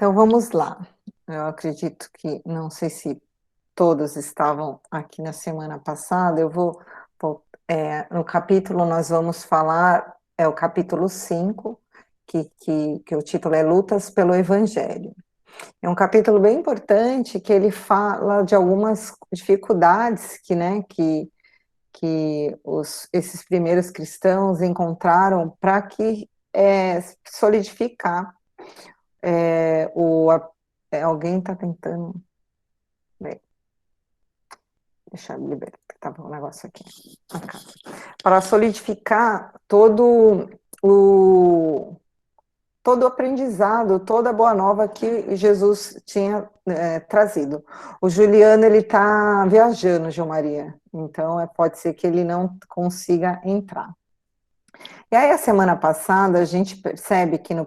Então vamos lá. Eu acredito que, não sei se todos estavam aqui na semana passada, no capítulo nós vamos falar, é o capítulo 5, que o título é Lutas pelo Evangelho. É um capítulo bem importante, que ele fala de algumas dificuldades que esses primeiros cristãos encontraram para solidificar é, o, a- alguém está tentando. Bem, deixa eu liberar, que estava um negócio aqui. Para solidificar o, todo o aprendizado, toda a boa nova que Jesus tinha trazido. O Juliano, ele está viajando, João Maria, então pode ser que ele não consiga entrar. E aí, a semana passada, a gente percebe que no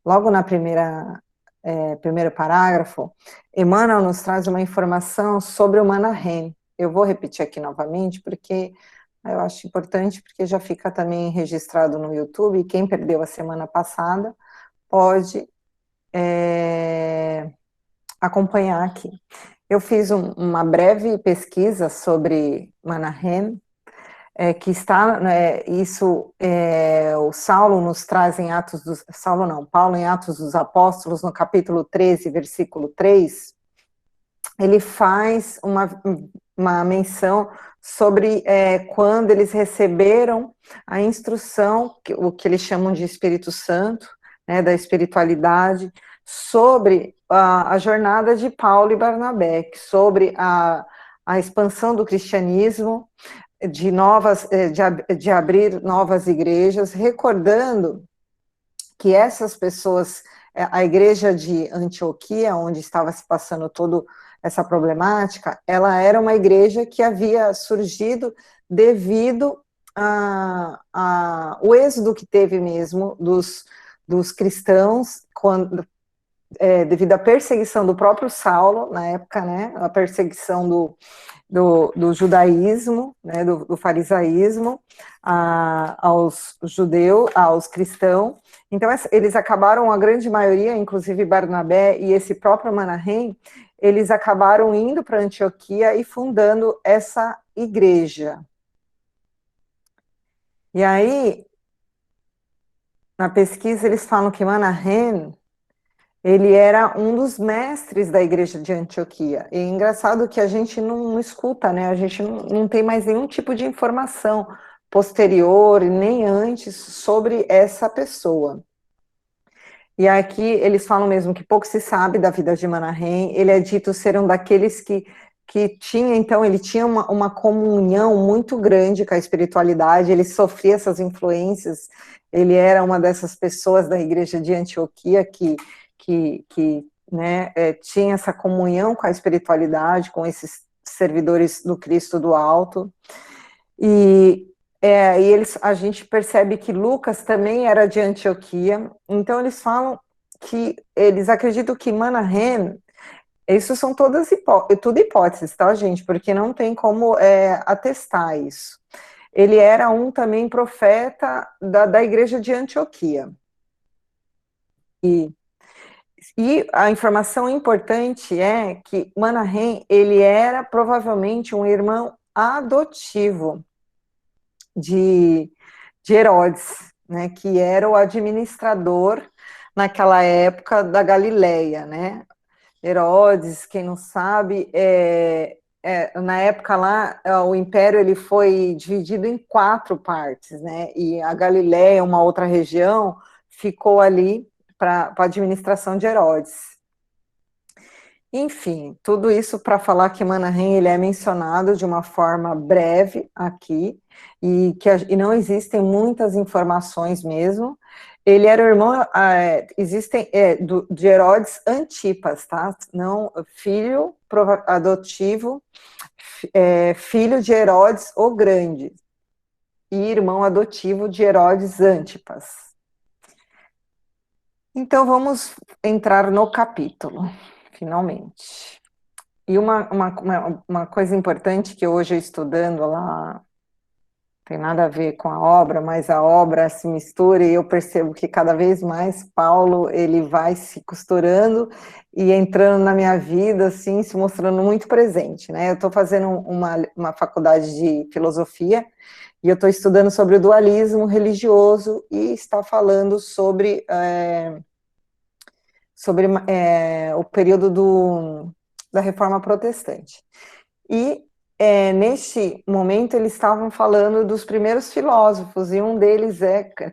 logo na primeiro parágrafo, Emmanuel nos traz uma informação sobre o Manahem. Eu vou repetir aqui novamente, porque eu acho importante, porque já fica também registrado no YouTube, e quem perdeu a semana passada pode acompanhar aqui. Eu fiz uma breve pesquisa sobre Manahem, que está, o Saulo nos traz em Paulo em Atos dos Apóstolos, no capítulo 13, versículo 3, ele faz uma menção sobre quando eles receberam a instrução, o que eles chamam de Espírito Santo, né, da espiritualidade, sobre a jornada de Paulo e Barnabé, sobre a expansão do cristianismo, de abrir novas igrejas, recordando que essas pessoas, a igreja de Antioquia, onde estava se passando toda essa problemática, ela era uma igreja que havia surgido devido o êxodo que teve mesmo dos cristãos, devido à perseguição do próprio Saulo, na época, né, a perseguição do judaísmo, né, do farisaísmo, aos judeus, aos cristãos. Então, eles acabaram, a grande maioria, inclusive Barnabé e esse próprio Manahem, eles acabaram indo para Antioquia e fundando essa igreja. E aí, na pesquisa, eles falam que Manahem, ele era um dos mestres da igreja de Antioquia. E é engraçado que a gente não escuta, né? A gente não tem mais nenhum tipo de informação posterior, nem antes, sobre essa pessoa. E aqui eles falam mesmo que pouco se sabe da vida de Manahem. Ele é dito ser um daqueles que tinha, então, ele tinha uma comunhão muito grande com a espiritualidade, ele sofria essas influências, ele era uma dessas pessoas da igreja de Antioquia que né, tinha essa comunhão com a espiritualidade, com esses servidores do Cristo do Alto. E a gente percebe que Lucas também era de Antioquia, então eles falam que eles acreditam que Manahem, isso são tudo hipóteses, tá, gente? Porque não tem como atestar isso. Ele era também profeta da igreja de Antioquia. E a informação importante é que Manahem, ele era provavelmente um irmão adotivo de Herodes, né, que era o administrador naquela época da Galileia, né? Herodes, quem não sabe, na época lá, o império ele foi dividido em 4 partes, né? E a Galileia, uma outra região, ficou ali para a administração de Herodes. Enfim, tudo isso para falar que Manahem ele é mencionado de uma forma breve aqui, e não existem muitas informações mesmo. Ele era o irmão, de Herodes Antipas, tá? Não, filho adotivo, filho de Herodes o Grande, e irmão adotivo de Herodes Antipas. Então, vamos entrar no capítulo, finalmente. E uma coisa importante que hoje, estudando lá tem nada a ver com a obra, mas a obra se mistura e eu percebo que cada vez mais Paulo, ele vai se costurando e entrando na minha vida, assim, se mostrando muito presente, né? Eu estou fazendo uma faculdade de filosofia e eu estou estudando sobre o dualismo religioso e está falando sobre o período da Reforma Protestante. E neste momento eles estavam falando dos primeiros filósofos, e um deles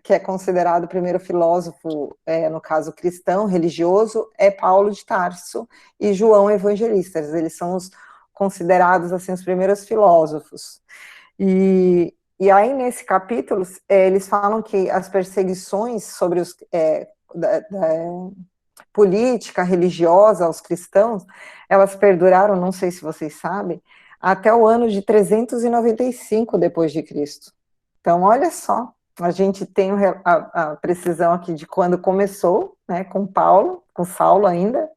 que é considerado o primeiro filósofo, no caso cristão, religioso, é Paulo de Tarso e João Evangelista. Eles são considerados assim, os primeiros filósofos. E aí, nesse capítulo, eles falam que as perseguições sobre os política religiosa aos cristãos, elas perduraram, não sei se vocês sabem, até o ano de 395 depois de Cristo. Então, olha só, a gente tem a precisão aqui de quando começou, né, com Paulo, com Saulo ainda,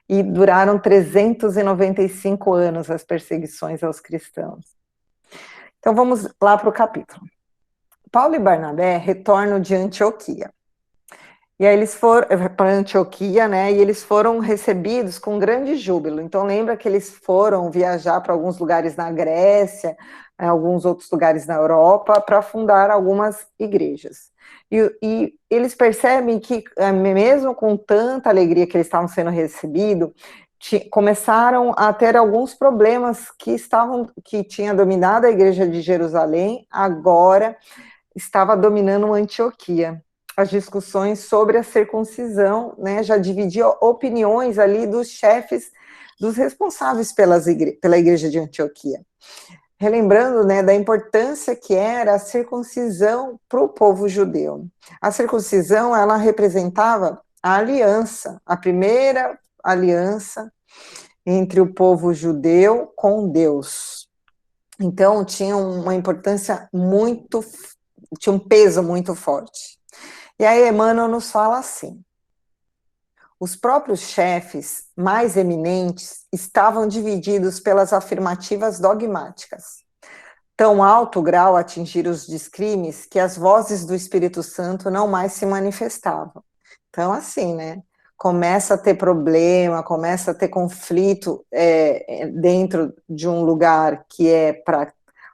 e duraram 395 anos as perseguições aos cristãos. Então, vamos lá para o capítulo. Paulo e Barnabé retornam de Antioquia. E aí eles foram para Antioquia, né, e eles foram recebidos com grande júbilo. Então lembra que eles foram viajar para alguns lugares na Grécia, alguns outros lugares na Europa, para fundar algumas igrejas. E eles percebem que, mesmo com tanta alegria que eles estavam sendo recebidos, começaram a ter alguns problemas que tinha dominado a igreja de Jerusalém, agora estava dominando Antioquia. As discussões sobre a circuncisão, né, já dividia opiniões ali dos chefes, dos responsáveis pela igreja de Antioquia. Relembrando, né, da importância que era a circuncisão para o povo judeu. A circuncisão, ela representava a aliança, a primeira aliança entre o povo judeu com Deus. Então, tinha uma importância tinha um peso muito forte. E aí Emmanuel nos fala assim: os próprios chefes mais eminentes estavam divididos pelas afirmativas dogmáticas. Tão alto grau atingiram os descrimes que as vozes do Espírito Santo não mais se manifestavam. Então, assim, né? Começa a ter problema, começa a ter conflito dentro de um lugar que é para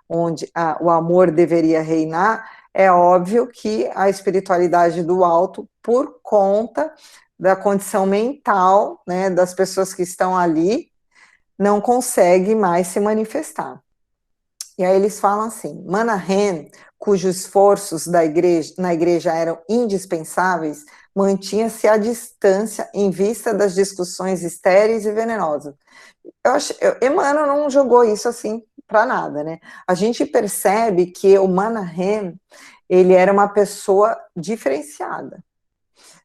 onde o amor deveria reinar. É óbvio que a espiritualidade do alto, por conta da condição mental, né, das pessoas que estão ali, não consegue mais se manifestar. E aí eles falam assim: Manahem, cujos esforços na igreja eram indispensáveis, mantinha-se à distância em vista das discussões estéreis e venenosas. Emmanuel não jogou isso assim para nada, né? A gente percebe que o Manahem, ele era uma pessoa diferenciada.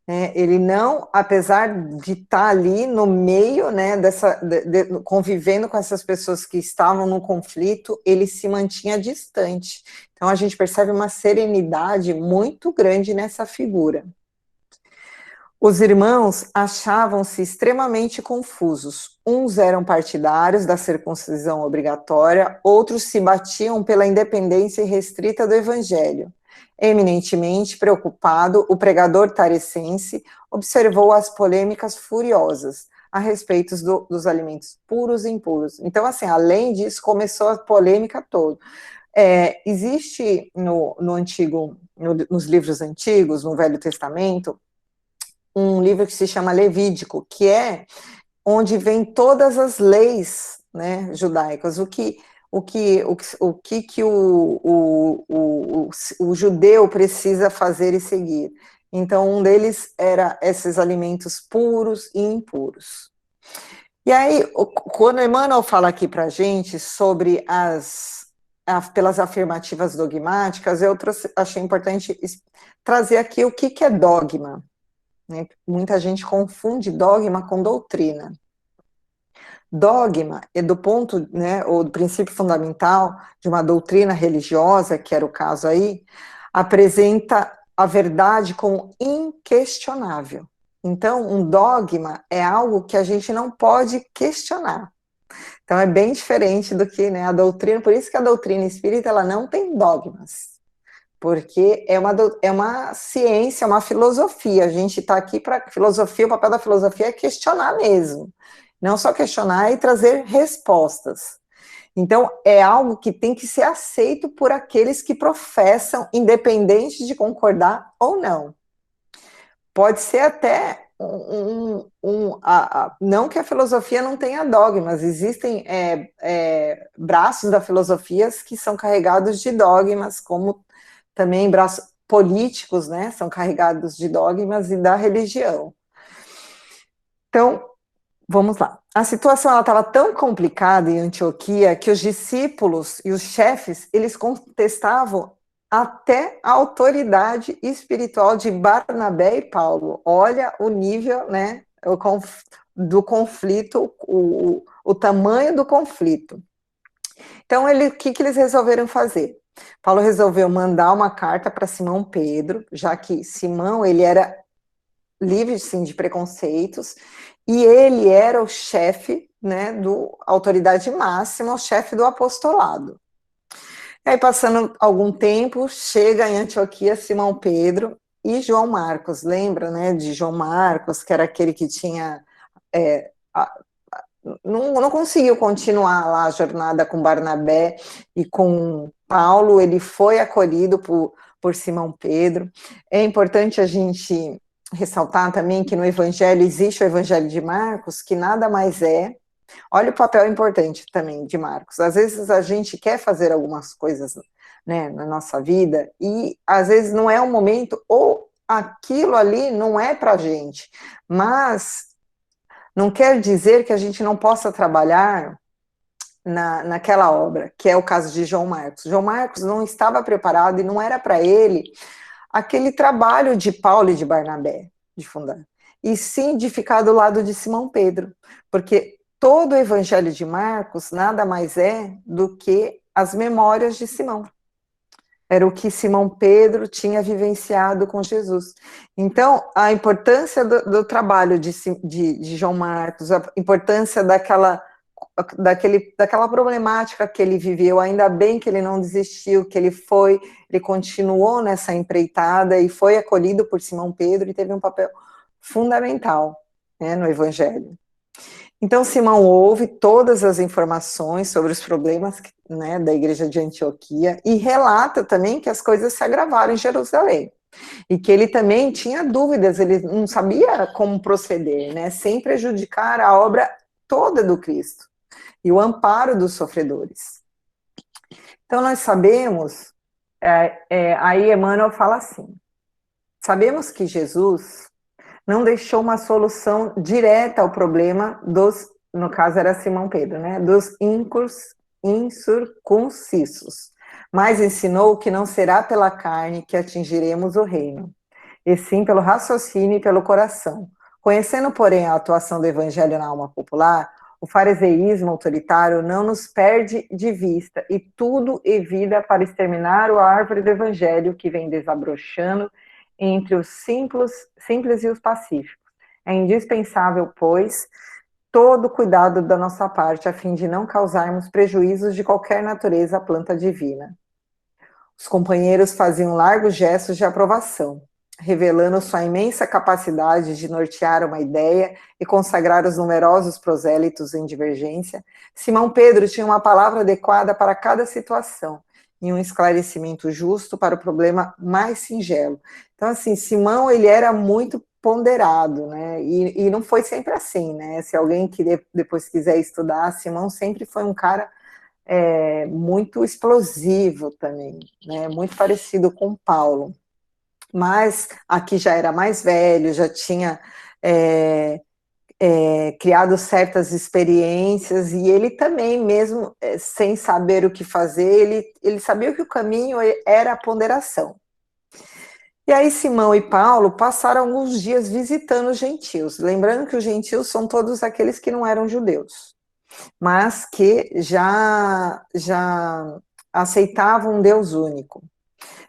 Ele não, apesar de estar ali no meio, né, convivendo com essas pessoas que estavam no conflito, ele se mantinha distante. Então a gente percebe uma serenidade muito grande nessa figura. Os irmãos achavam-se extremamente confusos. Uns eram partidários da circuncisão obrigatória, outros se batiam pela independência irrestrita do evangelho. Eminentemente preocupado, o pregador tarecense observou as polêmicas furiosas a respeito dos alimentos puros e impuros. Então, assim, além disso, começou a polêmica toda. Existe nos livros antigos, no Velho Testamento, um livro que se chama Levítico, que é onde vem todas as leis, né, judaicas, o judeu precisa fazer e seguir. Então, um deles era esses alimentos puros e impuros. E aí, quando Emmanuel fala aqui para a gente sobre pelas afirmativas dogmáticas, eu achei importante trazer aqui o que é dogma. Né? Muita gente confunde dogma com doutrina. Dogma é do ponto, né, ou do princípio fundamental de uma doutrina religiosa, que era o caso aí, apresenta a verdade como inquestionável. Então, um dogma é algo que a gente não pode questionar. Então é bem diferente do que, né, a doutrina, por isso que a doutrina espírita ela não tem dogmas, porque é uma ciência, uma filosofia. A gente está aqui para filosofia, o papel da filosofia é questionar mesmo, não só questionar e trazer respostas. Então, é algo que tem que ser aceito por aqueles que professam, independente de concordar ou não. Pode ser até não que a filosofia não tenha dogmas, existem braços da filosofia que são carregados de dogmas, como também braços políticos, né, são carregados de dogmas e da religião. Então, vamos lá. A situação estava tão complicada em Antioquia que os discípulos e os chefes, eles contestavam até a autoridade espiritual de Barnabé e Paulo. Olha o nível, né, do conflito, o tamanho do conflito. Então, o que eles resolveram fazer? Paulo resolveu mandar uma carta para Simão Pedro, já que Simão, ele era livre, sim, de preconceitos, e ele era o chefe, né, autoridade máxima, o chefe do apostolado. Aí, passando algum tempo, chega em Antioquia Simão Pedro e João Marcos, lembra, né, de João Marcos, que era aquele que tinha, não conseguiu continuar lá a jornada com Barnabé e com Paulo, ele foi acolhido por Simão Pedro. É importante a gente ressaltar também que no Evangelho existe o Evangelho de Marcos, que nada mais é. Olha o papel importante também de Marcos. Às vezes a gente quer fazer algumas coisas, né, na nossa vida e às vezes não é o momento ou aquilo ali não é para a gente, mas não quer dizer que a gente não possa trabalhar naquela obra, que é o caso de João Marcos. João Marcos não estava preparado e não era para ele aquele trabalho de Paulo e de Barnabé, de fundar, e sim de ficar do lado de Simão Pedro, porque todo o evangelho de Marcos nada mais é do que as memórias de Simão. Era o que Simão Pedro tinha vivenciado com Jesus. Então, a importância do trabalho de João Marcos, a importância daquela problemática que ele viveu, ainda bem que ele não desistiu, que ele continuou nessa empreitada e foi acolhido por Simão Pedro e teve um papel fundamental, né, no Evangelho. Então, Simão ouve todas as informações sobre os problemas, né, da igreja de Antioquia e relata também que as coisas se agravaram em Jerusalém. E que ele também tinha dúvidas, ele não sabia como proceder, né, sem prejudicar a obra toda do Cristo e o amparo dos sofredores. Então, nós sabemos, aí Emmanuel fala assim, sabemos que Jesus não deixou uma solução direta ao problema no caso era Simão Pedro, né, dos incircuncisos, mas ensinou que não será pela carne que atingiremos o reino, e sim pelo raciocínio e pelo coração. Conhecendo, porém, a atuação do evangelho na alma popular, o fariseísmo autoritário não nos perde de vista e tudo evita para exterminar a árvore do evangelho que vem desabrochando entre os simples e os pacíficos. É indispensável, pois, todo cuidado da nossa parte a fim de não causarmos prejuízos de qualquer natureza à planta divina. Os companheiros faziam largos gestos de aprovação, revelando sua imensa capacidade de nortear uma ideia e consagrar os numerosos prosélitos em divergência. Simão Pedro tinha uma palavra adequada para cada situação e um esclarecimento justo para o problema mais singelo. Então, assim, Simão, ele era muito ponderado, né, e não foi sempre assim, né, se alguém depois quiser estudar, Simão sempre foi um cara muito explosivo também, né, muito parecido com Paulo, mas aqui já era mais velho, já tinha criado certas experiências, e ele também, mesmo sem saber o que fazer, ele sabia que o caminho era a ponderação. E aí Simão e Paulo passaram alguns dias visitando os gentios, lembrando que os gentios são todos aqueles que não eram judeus, mas que já aceitavam um Deus único,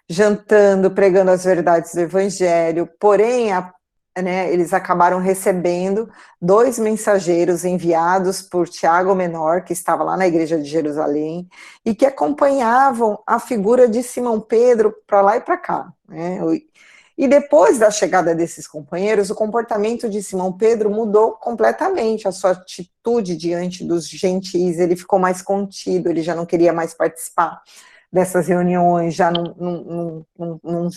jantando, pregando as verdades do Evangelho, porém né, eles acabaram recebendo dois mensageiros enviados por Tiago Menor, que estava lá na igreja de Jerusalém, e que acompanhavam a figura de Simão Pedro para lá e para cá, né? E depois da chegada desses companheiros, o comportamento de Simão Pedro mudou completamente, a sua atitude diante dos gentis, ele ficou mais contido, ele já não queria mais participar dessas reuniões, já não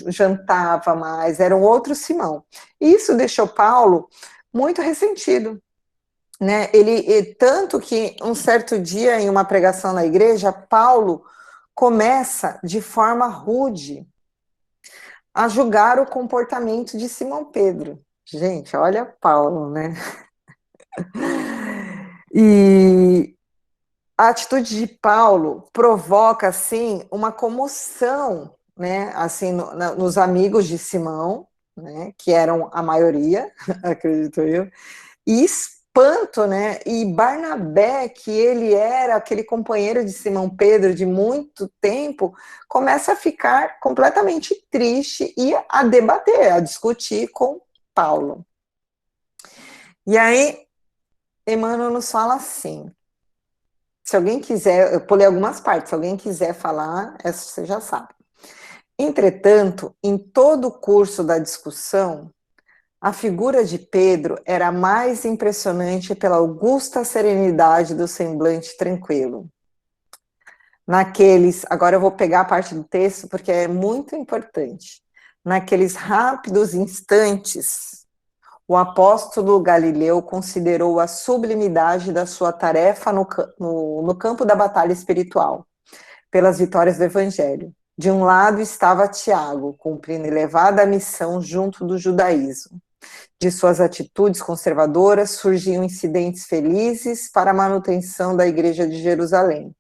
jantava mais, era um outro Simão. E isso deixou Paulo muito ressentido, né? Tanto que um certo dia, em uma pregação na igreja, Paulo começa de forma rude a julgar o comportamento de Simão Pedro. Gente, olha Paulo, né? E a atitude de Paulo provoca, assim, uma comoção, né, assim, nos amigos de Simão, né, que eram a maioria, acredito eu, e espanto, né, e Barnabé, que ele era aquele companheiro de Simão Pedro de muito tempo, começa a ficar completamente triste e a debater, a discutir com Paulo. E aí, Emmanuel nos fala assim, se alguém quiser, eu pulei algumas partes, se alguém quiser falar, essa você já sabe. Entretanto, em todo o curso da discussão, a figura de Pedro era mais impressionante pela augusta serenidade do semblante tranquilo. Agora eu vou pegar a parte do texto porque é muito importante. Naqueles rápidos instantes, o apóstolo Galileu considerou a sublimidade da sua tarefa no campo da batalha espiritual, pelas vitórias do Evangelho. De um lado estava Tiago, cumprindo elevada missão junto do judaísmo. De suas atitudes conservadoras surgiam incidentes felizes para a manutenção da Igreja de Jerusalém,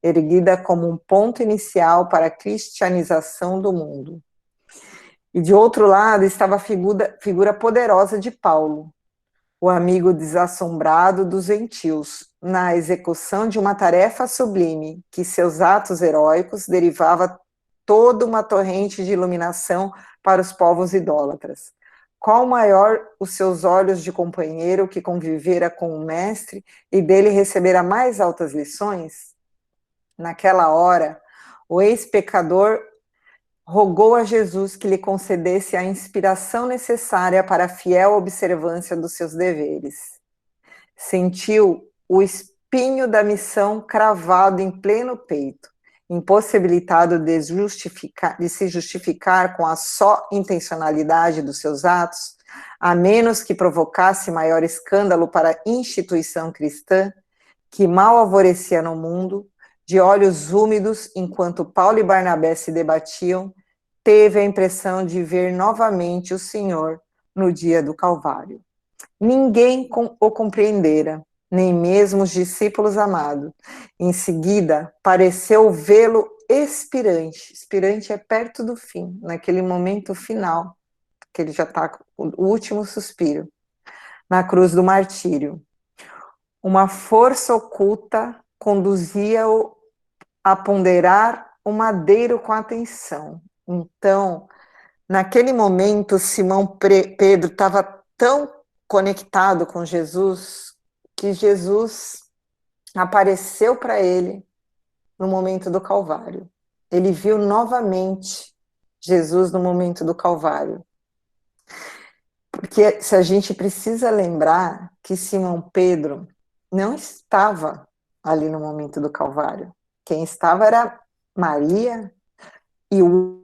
erguida como um ponto inicial para a cristianização do mundo. E de outro lado estava a figura poderosa de Paulo, o amigo desassombrado dos gentios, na execução de uma tarefa sublime, que seus atos heróicos derivava toda uma torrente de iluminação para os povos idólatras. Qual maior os seus olhos de companheiro que convivera com o mestre e dele recebera mais altas lições? Naquela hora, o ex-pecador rogou a Jesus que lhe concedesse a inspiração necessária para a fiel observância dos seus deveres. Sentiu o espinho da missão cravado em pleno peito, impossibilitado de se justificar com a só intencionalidade dos seus atos, a menos que provocasse maior escândalo para a instituição cristã, que mal alvorecia no mundo, de olhos úmidos, enquanto Paulo e Barnabé se debatiam, teve a impressão de ver novamente o Senhor no dia do Calvário. Ninguém o compreendera, nem mesmo os discípulos amados. Em seguida, pareceu vê-lo expirante. Expirante é perto do fim, naquele momento final, que ele já está com o último suspiro, na cruz do martírio. Uma força oculta conduzia-o a ponderar o madeiro com atenção. Então, naquele momento, Pedro estava tão conectado com Jesus que Jesus apareceu para ele no momento do Calvário. Ele viu novamente Jesus no momento do Calvário. Porque se a gente precisa lembrar que Simão Pedro não estava ali no momento do Calvário. Quem estava era Maria e o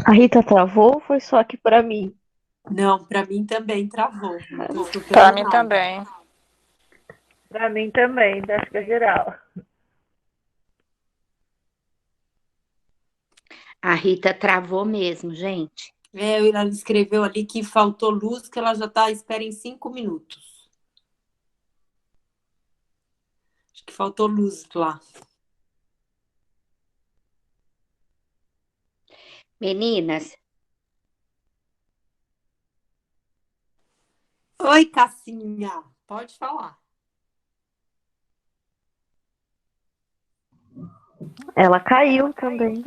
A Rita travou ou foi só aqui pra mim? Não, para mim também travou. Não estou Para escutando mim nada. também. Pra mim também, acho que é geral. A Rita travou mesmo, gente. Ela escreveu ali que faltou luz, que ela já está à espera em 5 minutos. Acho que faltou luz lá. Meninas, Oi, Cassinha, pode falar. Ela caiu também.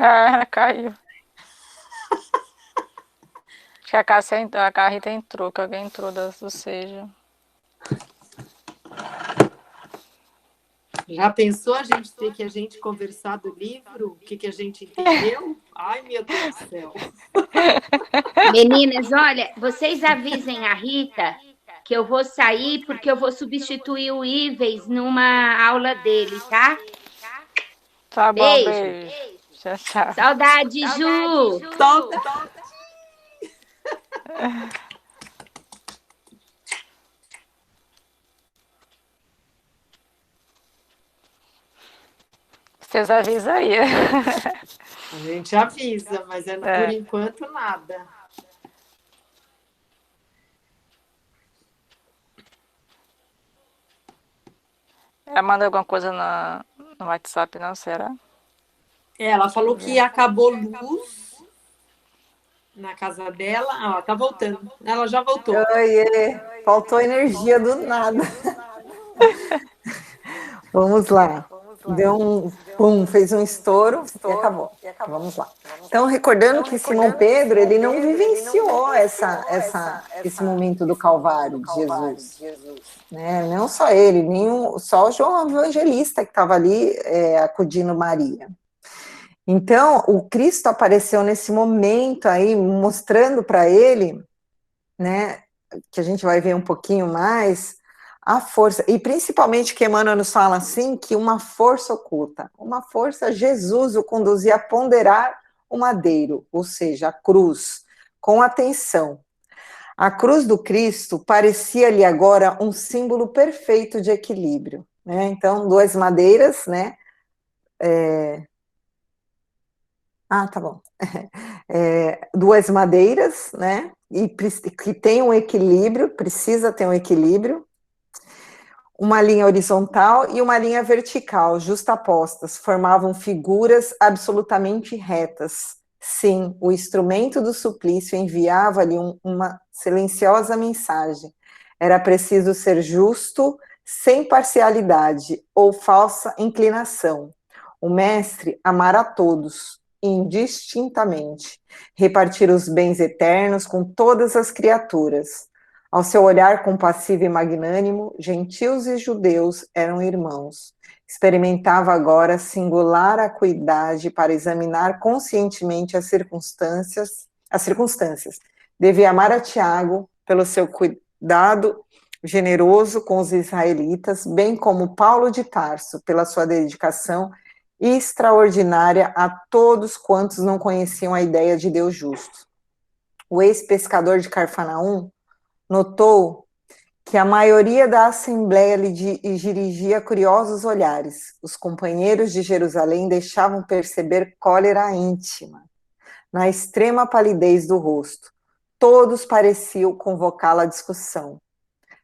Caiu. Acho que a Rita entrou, que alguém entrou do Seja. Já pensou a gente ter que a gente conversar do livro? O que a gente entendeu? Ai, meu Deus do céu. Meninas, olha, vocês avisem a Rita que eu vou sair porque eu vou substituir o Ives numa aula dele, tá? Tá bom, Beijo. beijo. Tchau, tchau. Saudade, Ju. Vocês avisam aí. A gente avisa, mas por enquanto nada. Ela manda alguma coisa no WhatsApp, não? Será? Ela falou que acabou luz na casa dela. Ela tá voltando. Ela já voltou. Oiê, faltou energia do nada. Vamos lá. Deu um pum, fez um estouro e acabou. Vamos lá. Então, recordando que Simão Pedro, ele não vivenciou esse momento do Calvário de Jesus. Né? Não só ele, só o João Evangelista que estava ali acudindo Maria. Então, o Cristo apareceu nesse momento aí, mostrando para ele, né, que a gente vai ver um pouquinho mais, a força, e principalmente que Emmanuel nos fala assim, que uma força oculta, uma força, Jesus o conduzia a ponderar o madeiro, ou seja, a cruz, com atenção. A cruz do Cristo parecia-lhe agora um símbolo perfeito de equilíbrio, né? Então, duas madeiras, né? Tá bom. Duas madeiras, né? E que tem um equilíbrio, precisa ter um equilíbrio, uma linha horizontal e uma linha vertical, justapostas, formavam figuras absolutamente retas. Sim, o instrumento do suplício enviava-lhe uma silenciosa mensagem. Era preciso ser justo, sem parcialidade ou falsa inclinação. O mestre amara a todos, indistintamente, repartir os bens eternos com todas as criaturas. Ao seu olhar compassivo e magnânimo, gentios e judeus eram irmãos. Experimentava agora singular acuidade para examinar conscientemente as circunstâncias. Devia amar a Tiago pelo seu cuidado generoso com os israelitas, bem como Paulo de Tarso pela sua dedicação extraordinária a todos quantos não conheciam a ideia de Deus justo. O ex-pescador de Carfanaum notou que a maioria da assembleia lhe dirigia curiosos olhares. Os companheiros de Jerusalém deixavam perceber cólera íntima na extrema palidez do rosto. Todos pareciam convocá-la à discussão.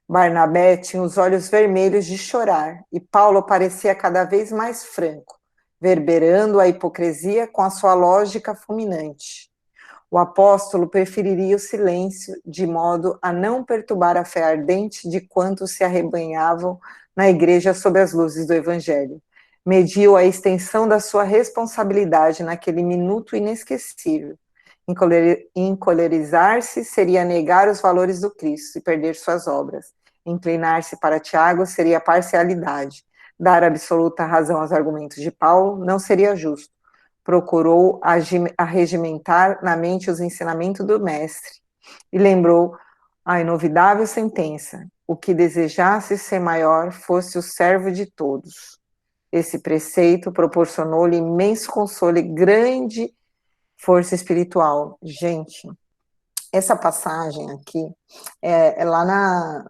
Barnabé tinha os olhos vermelhos de chorar e Paulo parecia cada vez mais franco, verberando a hipocrisia com a sua lógica fulminante. O apóstolo preferiria o silêncio, de modo a não perturbar a fé ardente de quantos se arrebanhavam na igreja sob as luzes do Evangelho. Mediu a extensão da sua responsabilidade naquele minuto inesquecível. Encolerizar-se seria negar os valores do Cristo e perder suas obras. Inclinar-se para Tiago seria parcialidade. Dar absoluta razão aos argumentos de Paulo não seria justo. Procurou arregimentar na mente os ensinamentos do mestre e lembrou a inovidável sentença: o que desejasse ser maior fosse o servo de todos. Esse preceito proporcionou-lhe imenso consolo e grande força espiritual. Gente, essa passagem aqui é lá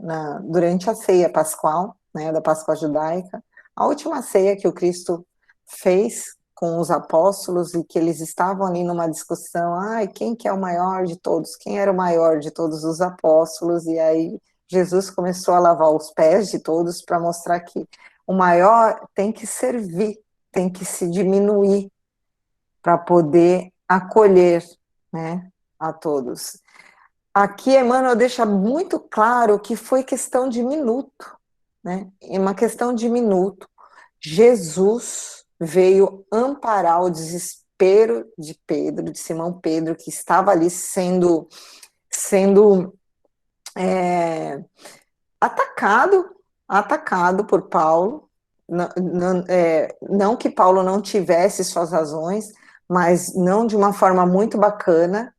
durante a ceia pascual, né, da Páscoa judaica, a última ceia que o Cristo fez com os apóstolos e que eles estavam ali numa discussão, quem que é o maior de todos? Quem era o maior de todos os apóstolos? E aí Jesus começou a lavar os pés de todos para mostrar que o maior tem que servir, tem que se diminuir para poder acolher, né, a todos. aqui Emmanuel deixa muito claro que foi questão de minuto, né? Em uma questão de minuto, Jesus veio amparar o desespero de Pedro, de Simão Pedro, que estava ali sendo atacado por Paulo. Não que Paulo não tivesse suas razões, mas não de uma forma muito bacana.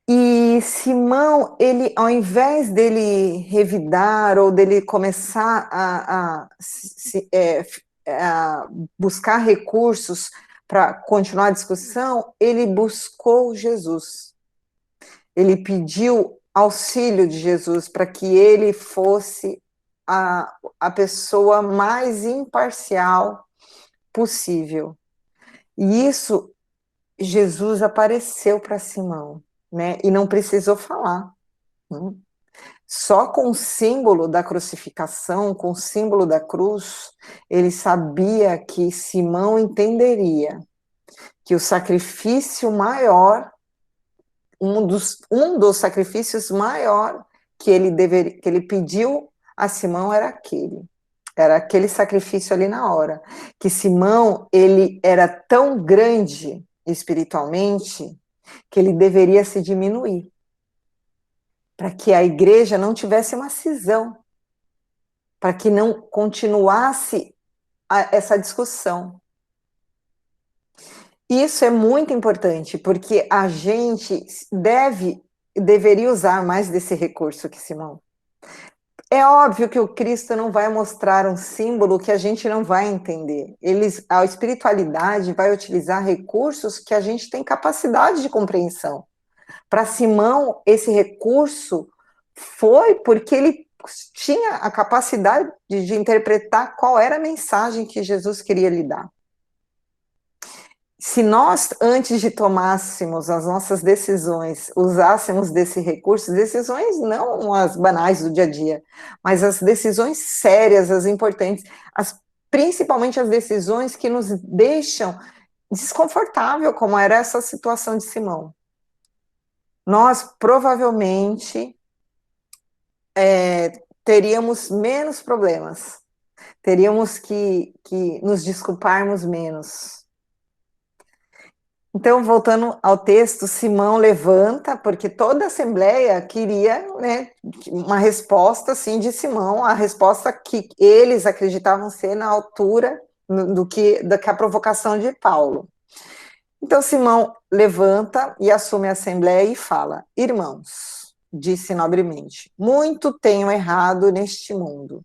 E Simão, ele, ao invés dele revidar ou dele começar a buscar recursos para continuar a discussão, ele buscou Jesus. Ele pediu auxílio de Jesus para que ele fosse a pessoa mais imparcial possível. E isso, Jesus apareceu para Simão, né? E não precisou falar. Né? Só com o símbolo da crucificação, com o símbolo da cruz, ele sabia que Simão entenderia que o sacrifício maior, um dos sacrifícios maior que ele pediu a Simão era aquele sacrifício ali na hora, que Simão, ele era tão grande espiritualmente, que ele deveria se diminuir, para que a igreja não tivesse uma cisão, para que não continuasse essa discussão. Isso é muito importante, porque a gente deveria usar mais desse recurso que Simão. É óbvio que o Cristo não vai mostrar um símbolo que a gente não vai entender. A espiritualidade vai utilizar recursos que a gente tem capacidade de compreensão. Para Simão, esse recurso foi porque ele tinha a capacidade de interpretar qual era a mensagem que Jesus queria lhe dar. Se nós, antes de tomássemos as nossas decisões, usássemos desse recurso, decisões não as banais do dia a dia, mas as decisões sérias, as importantes, principalmente as decisões que nos deixam desconfortável, como era essa situação de Simão, nós provavelmente teríamos menos problemas, teríamos que nos desculparmos menos. Então, voltando ao texto, Simão levanta, porque toda a assembleia queria, né, uma resposta, assim, de Simão, a resposta que eles acreditavam ser na altura do que a provocação de Paulo. Então, Simão levanta e assume a assembleia e fala: irmãos, disse nobremente, muito tenho errado neste mundo.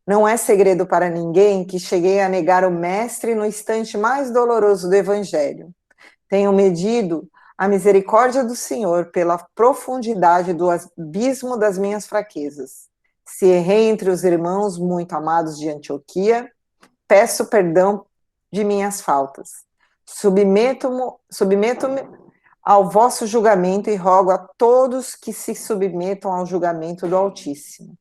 Não é segredo para ninguém que cheguei a negar o mestre no instante mais doloroso do evangelho. Tenho medido a misericórdia do Senhor pela profundidade do abismo das minhas fraquezas. Se errei entre os irmãos muito amados de Antioquia, peço perdão de minhas faltas. Submeto-me ao vosso julgamento e rogo a todos que se submetam ao julgamento do Altíssimo.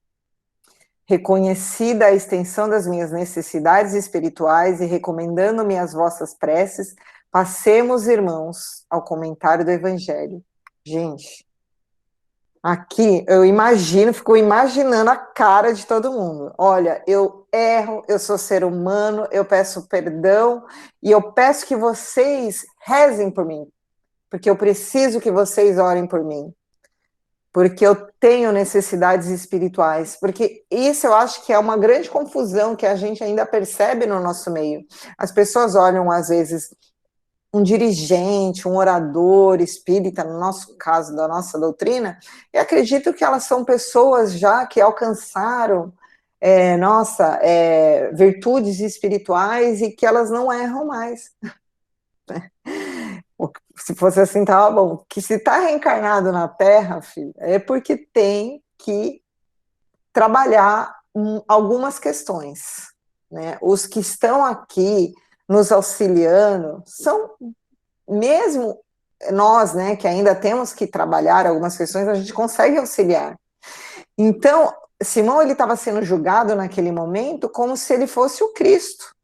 Reconhecida a extensão das minhas necessidades espirituais e recomendando-me as vossas preces, passemos, irmãos, ao comentário do Evangelho. Gente, aqui eu fico imaginando a cara de todo mundo. Olha, eu erro, eu sou ser humano, eu peço perdão e eu peço que vocês rezem por mim, porque eu preciso que vocês orem por mim, porque eu tenho necessidades espirituais, porque isso eu acho que é uma grande confusão que a gente ainda percebe no nosso meio. As pessoas olham, às vezes, um dirigente, um orador espírita, no nosso caso, da nossa doutrina, e acredito que elas são pessoas já que alcançaram, virtudes espirituais e que elas não erram mais. Se fosse assim, tava bom. Que se está reencarnado na Terra, filho, é porque tem que trabalhar algumas questões, né? Os que estão aqui nos auxiliando são, mesmo nós, né, que ainda temos que trabalhar algumas questões, a gente consegue auxiliar. Então, Simão, ele estava sendo julgado naquele momento como se ele fosse o Cristo.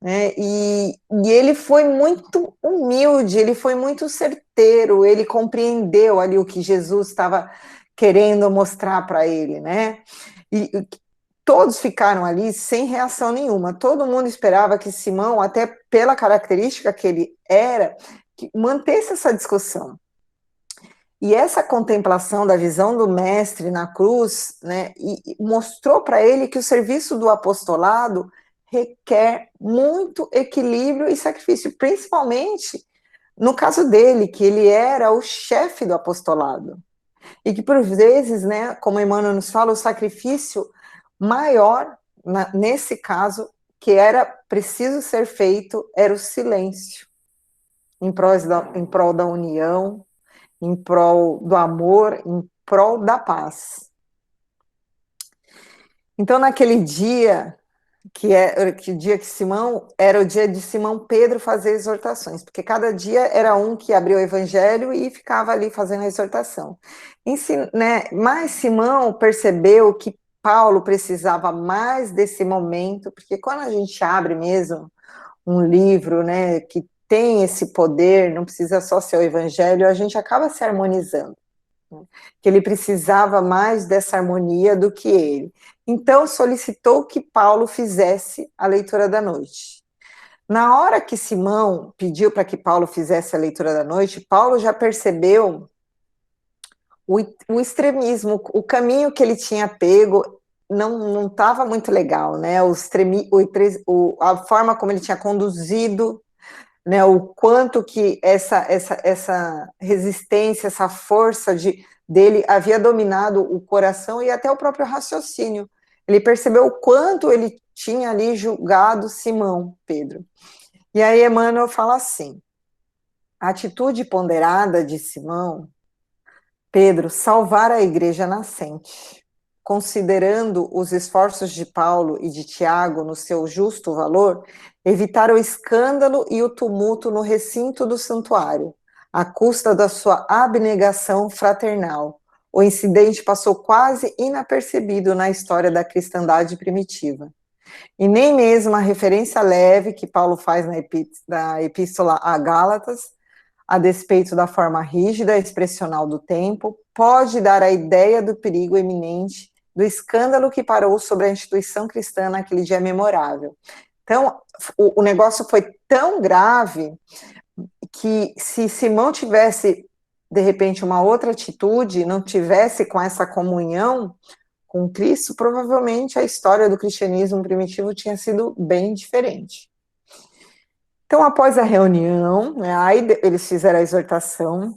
né? E ele foi muito humilde, ele foi muito certeiro, ele compreendeu ali o que Jesus estava querendo mostrar para ele, né? E todos ficaram ali sem reação nenhuma. Todo mundo esperava que Simão, até pela característica que ele era, que mantesse essa discussão. E essa contemplação da visão do mestre na cruz, né, e mostrou para ele que o serviço do apostolado requer muito equilíbrio e sacrifício, principalmente no caso dele, que ele era o chefe do apostolado. E que, por vezes, né, como Emmanuel nos fala, o sacrifício maior, nesse caso, que era preciso ser feito, era o silêncio, em prol da união, em prol do amor, em prol da paz. Então, naquele dia, que o dia que Simão, era o dia de Simão Pedro fazer exortações, porque cada dia era um que abria o evangelho e ficava ali fazendo a exortação. Né, mas Simão percebeu que Paulo precisava mais desse momento, porque quando a gente abre mesmo um livro, né, que tem esse poder, não precisa só ser o evangelho, a gente acaba se harmonizando. Que ele precisava mais dessa harmonia do que ele. Então, solicitou que Paulo fizesse a leitura da noite. Na hora que Simão pediu para que Paulo fizesse a leitura da noite, Paulo já percebeu o extremismo, o caminho que ele tinha pego não estava muito legal, né? A forma como ele tinha conduzido, né, o quanto que essa resistência, essa força dele havia dominado o coração e até o próprio raciocínio. Ele percebeu o quanto ele tinha ali julgado Simão Pedro. E aí Emmanuel fala assim: a atitude ponderada de Simão Pedro salvar a igreja nascente, considerando os esforços de Paulo e de Tiago no seu justo valor, evitar o escândalo e o tumulto no recinto do santuário, à custa da sua abnegação fraternal. O incidente passou quase inapercebido na história da cristandade primitiva. E nem mesmo a referência leve que Paulo faz na epístola a Gálatas, a despeito da forma rígida e expressional do tempo, pode dar a ideia do perigo iminente, do escândalo que parou sobre a instituição cristã naquele dia memorável. Então, o negócio foi tão grave que se Simão tivesse, de repente, uma outra atitude, não tivesse com essa comunhão com Cristo, provavelmente a história do cristianismo primitivo tinha sido bem diferente. Então, após a reunião, né, aí eles fizeram a exortação,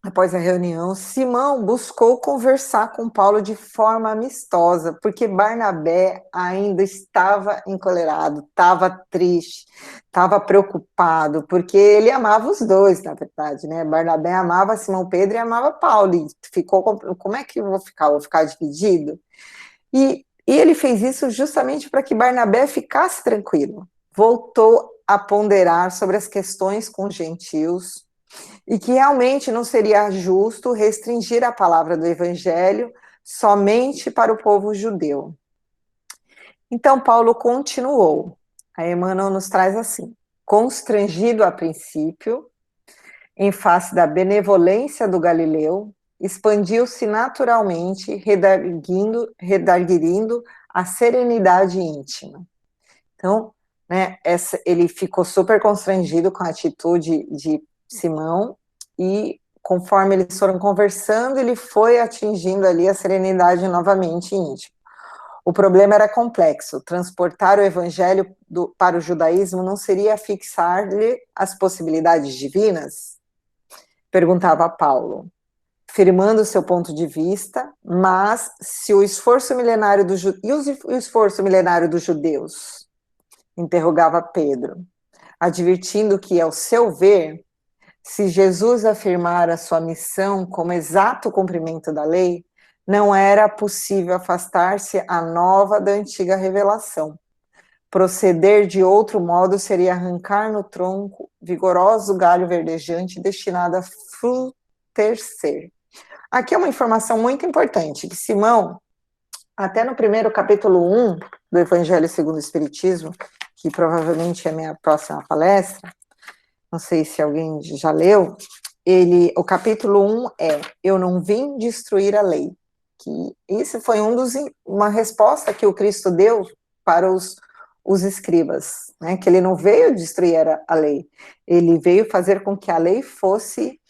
após a reunião, Simão buscou conversar com Paulo de forma amistosa, porque Barnabé ainda estava encolerado, estava triste, estava preocupado, porque ele amava os dois, na verdade, né? Barnabé amava Simão Pedro e amava Paulo, e ficou, como é que eu vou ficar? Vou ficar dividido? E ele fez isso justamente para que Barnabé ficasse tranquilo, voltou a ponderar sobre as questões com os gentios, e que realmente não seria justo restringir a palavra do evangelho somente para o povo judeu. Então Paulo continuou. A Emmanuel nos traz assim: constrangido a princípio, em face da benevolência do Galileu, expandiu-se naturalmente, redarguindo a serenidade íntima. Então, né, ele ficou super constrangido com a atitude de Simão, e conforme eles foram conversando, ele foi atingindo ali a serenidade novamente íntima. O problema era complexo. Transportar o evangelho para o judaísmo não seria fixar-lhe as possibilidades divinas? Perguntava Paulo, firmando seu ponto de vista, mas se o esforço milenário e o esforço milenário dos judeus? Interrogava Pedro, advertindo que, ao seu ver, se Jesus afirmara sua missão como exato cumprimento da lei, não era possível afastar-se a nova da antiga revelação. Proceder de outro modo seria arrancar no tronco vigoroso galho verdejante destinado a frutecer. Aqui é uma informação muito importante, que Simão, até no primeiro capítulo 1 do Evangelho segundo o Espiritismo, que provavelmente é a minha próxima palestra, não sei se alguém já leu, o capítulo 1 é Eu não vim destruir a lei, que isso foi uma resposta que o Cristo deu para os escribas, né, que ele não veio destruir a lei, ele veio fazer com que a lei fosse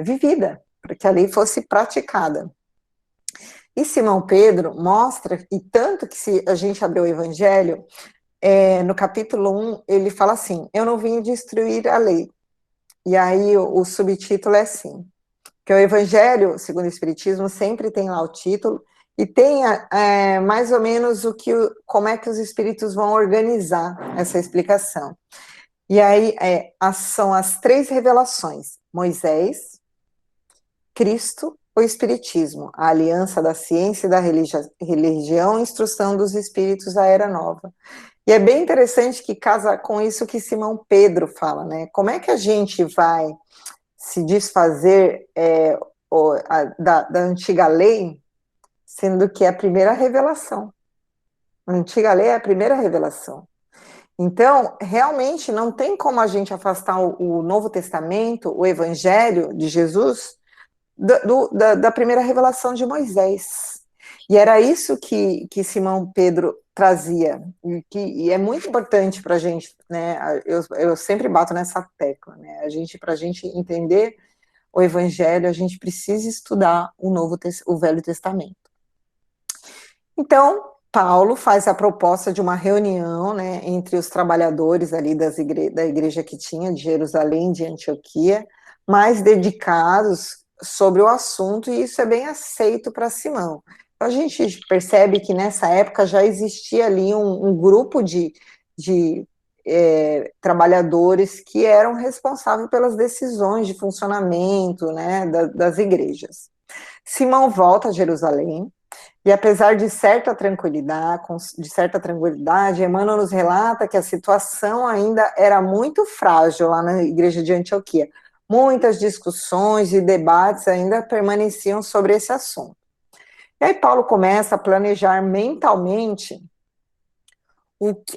vivida, para que a lei fosse praticada. E Simão Pedro mostra, e tanto que se a gente abrir o Evangelho, no capítulo 1, ele fala assim, eu não vim destruir a lei. E aí o subtítulo é assim, que o Evangelho, segundo o Espiritismo, sempre tem lá o título, e tem mais ou menos como é que os espíritos vão organizar essa explicação. E aí são as 3 revelações, Moisés, Cristo, o Espiritismo, a aliança da ciência e da religião, instrução dos espíritos da Era Nova. E é bem interessante que casa com isso que Simão Pedro fala, né? Como é que a gente vai se desfazer da antiga lei, sendo que é a primeira revelação? A antiga lei é a primeira revelação. Então, realmente, não tem como a gente afastar o Novo Testamento, o Evangelho de Jesus, da primeira revelação de Moisés. E era isso que Simão Pedro trazia, e é muito importante para a gente, né? Eu sempre bato nessa tecla, né? Para a gente entender o Evangelho, a gente precisa estudar o Velho Testamento. Então, Paulo faz a proposta de uma reunião, né, entre os trabalhadores ali da igreja que tinha de Jerusalém, de Antioquia, mais dedicados sobre o assunto, e isso é bem aceito para Simão. Então, a gente percebe que nessa época já existia ali um grupo de trabalhadores que eram responsáveis pelas decisões de funcionamento, né, das igrejas. Simão volta a Jerusalém, e apesar de certa tranquilidade, Emmanuel nos relata que a situação ainda era muito frágil lá na igreja de Antioquia. Muitas discussões e debates ainda permaneciam sobre esse assunto. E aí Paulo começa a planejar mentalmente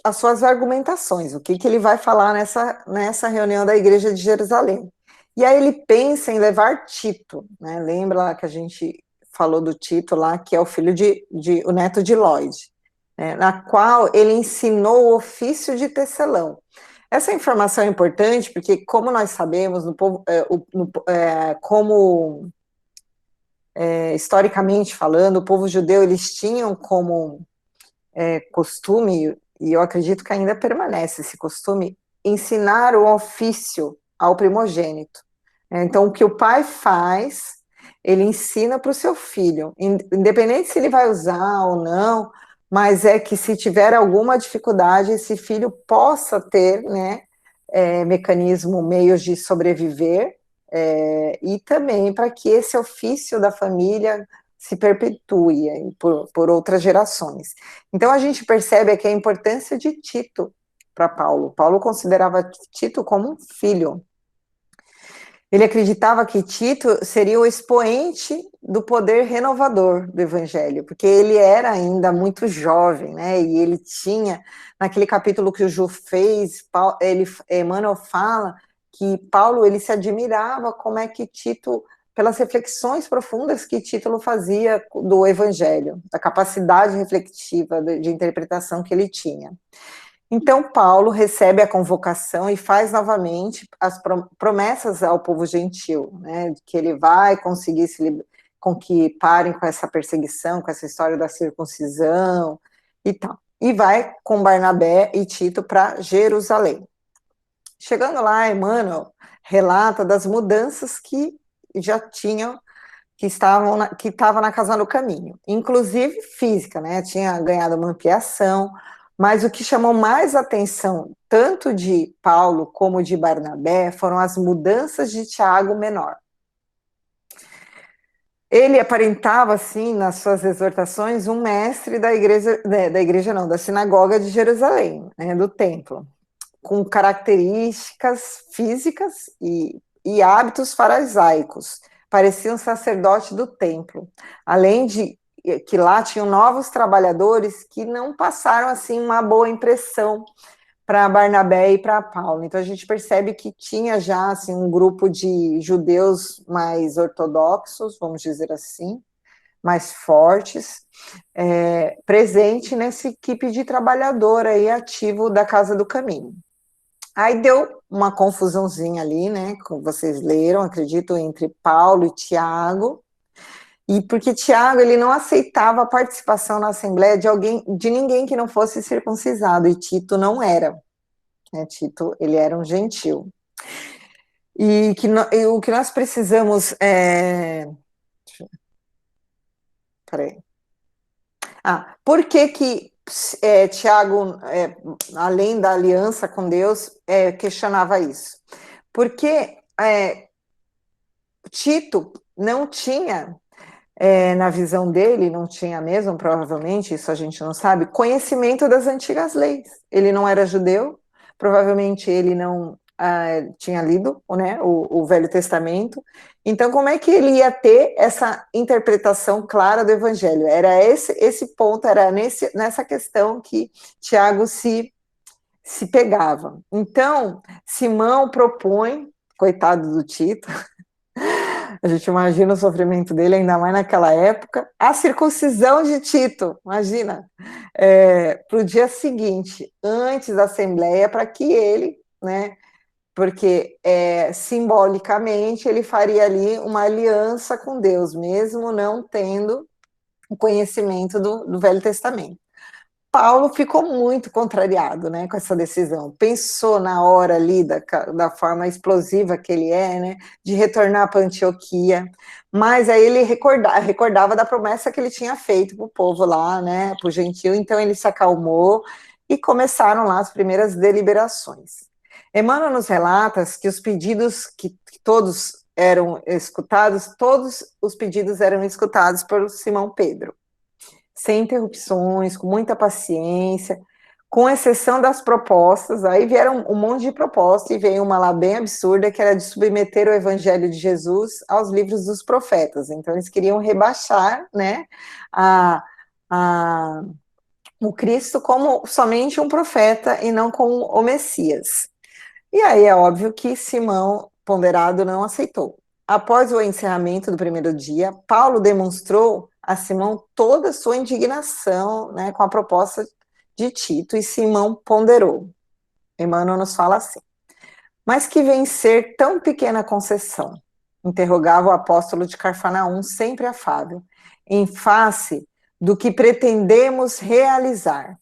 as suas argumentações, o que ele vai falar nessa reunião da igreja de Jerusalém. E aí ele pensa em levar Tito, né? Lembra lá que a gente falou do Tito lá, que é o filho o neto de Lloyd, né? Na qual ele ensinou o ofício de tecelão. Essa informação é importante porque, como nós sabemos, historicamente falando, o povo judeu, eles tinham como costume, e eu acredito que ainda permanece esse costume, ensinar o ofício ao primogênito. Então, o que o pai faz, ele ensina para o seu filho, independente se ele vai usar ou não, mas é que se tiver alguma dificuldade, esse filho possa ter, né, meios de sobreviver, e também para que esse ofício da família se perpetue por outras gerações. Então a gente percebe aqui a importância de Tito para Paulo. Paulo considerava Tito como um filho. Ele acreditava que Tito seria o expoente do poder renovador do Evangelho, porque ele era ainda muito jovem, né? E ele tinha, naquele capítulo que o Ju fez, Emmanuel fala que Paulo, ele se admirava como é que Tito, pelas reflexões profundas que Tito fazia do Evangelho, da capacidade reflexiva de interpretação que ele tinha. Então, Paulo recebe a convocação e faz novamente as promessas ao povo gentil, né, que ele vai conseguir com que parem com essa perseguição, com essa história da circuncisão e tal. E vai com Barnabé e Tito para Jerusalém. Chegando lá, Emmanuel relata das mudanças que já tinham, que estava na Casa no Caminho, inclusive física, né, tinha ganhado uma ampliação. Mas o que chamou mais atenção, tanto de Paulo como de Barnabé, foram as mudanças de Tiago Menor. Ele aparentava, assim, nas suas exortações, um mestre da sinagoga de Jerusalém, né, do templo, com características físicas e hábitos farisaicos. Parecia um sacerdote do templo, além de que lá tinham novos trabalhadores que não passaram assim uma boa impressão para Barnabé e para Paulo. Então a gente percebe que tinha já assim um grupo de judeus mais ortodoxos, vamos dizer assim, mais fortes, presente nessa equipe de trabalhador aí ativo da Casa do Caminho. Aí deu uma confusãozinha ali, né, como vocês leram, acredito, entre Paulo e Tiago, e porque Tiago, ele não aceitava a participação na Assembleia de ninguém que não fosse circuncisado, e Tito não era, né, Tito, ele era um gentil. E o que nós precisamos, peraí. Por que Tiago, além da aliança com Deus, questionava isso? Porque Tito não tinha, na visão dele, não tinha mesmo, provavelmente, isso a gente não sabe, conhecimento das antigas leis. Ele não era judeu, provavelmente ele não tinha lido, né, o Velho Testamento. Então, como é que ele ia ter essa interpretação clara do Evangelho? Era esse ponto, era nessa questão que Tiago se pegava. Então, Simão propõe, coitado do Tito, a gente imagina o sofrimento dele, ainda mais naquela época, a circuncisão de Tito, imagina, para o dia seguinte, antes da Assembleia, para que ele, né, porque simbolicamente ele faria ali uma aliança com Deus, mesmo não tendo o conhecimento do Velho Testamento. Paulo ficou muito contrariado, né, com essa decisão. Pensou na hora ali, da forma explosiva que ele né, de retornar para Antioquia, mas aí ele recordava da promessa que ele tinha feito para o povo lá, né, para o gentil, então ele se acalmou e começaram lá as primeiras deliberações. Emmanuel nos relata que os pedidos que todos eram escutados, todos os pedidos eram escutados por Simão Pedro, sem interrupções, com muita paciência, com exceção das propostas. Aí vieram um monte de propostas, e veio uma lá bem absurda, que era de submeter o Evangelho de Jesus aos livros dos profetas. Então, eles queriam rebaixar, né, o Cristo como somente um profeta e não como o Messias. E aí é óbvio que Simão, ponderado, não aceitou. Após o encerramento do primeiro dia, Paulo demonstrou a Simão toda a sua indignação, né, com a proposta de Tito, e Simão ponderou. Emmanuel nos fala assim: mas que vem ser tão pequena concessão? Interrogava o apóstolo de Carfanaum, sempre afável, em face do que pretendemos realizar.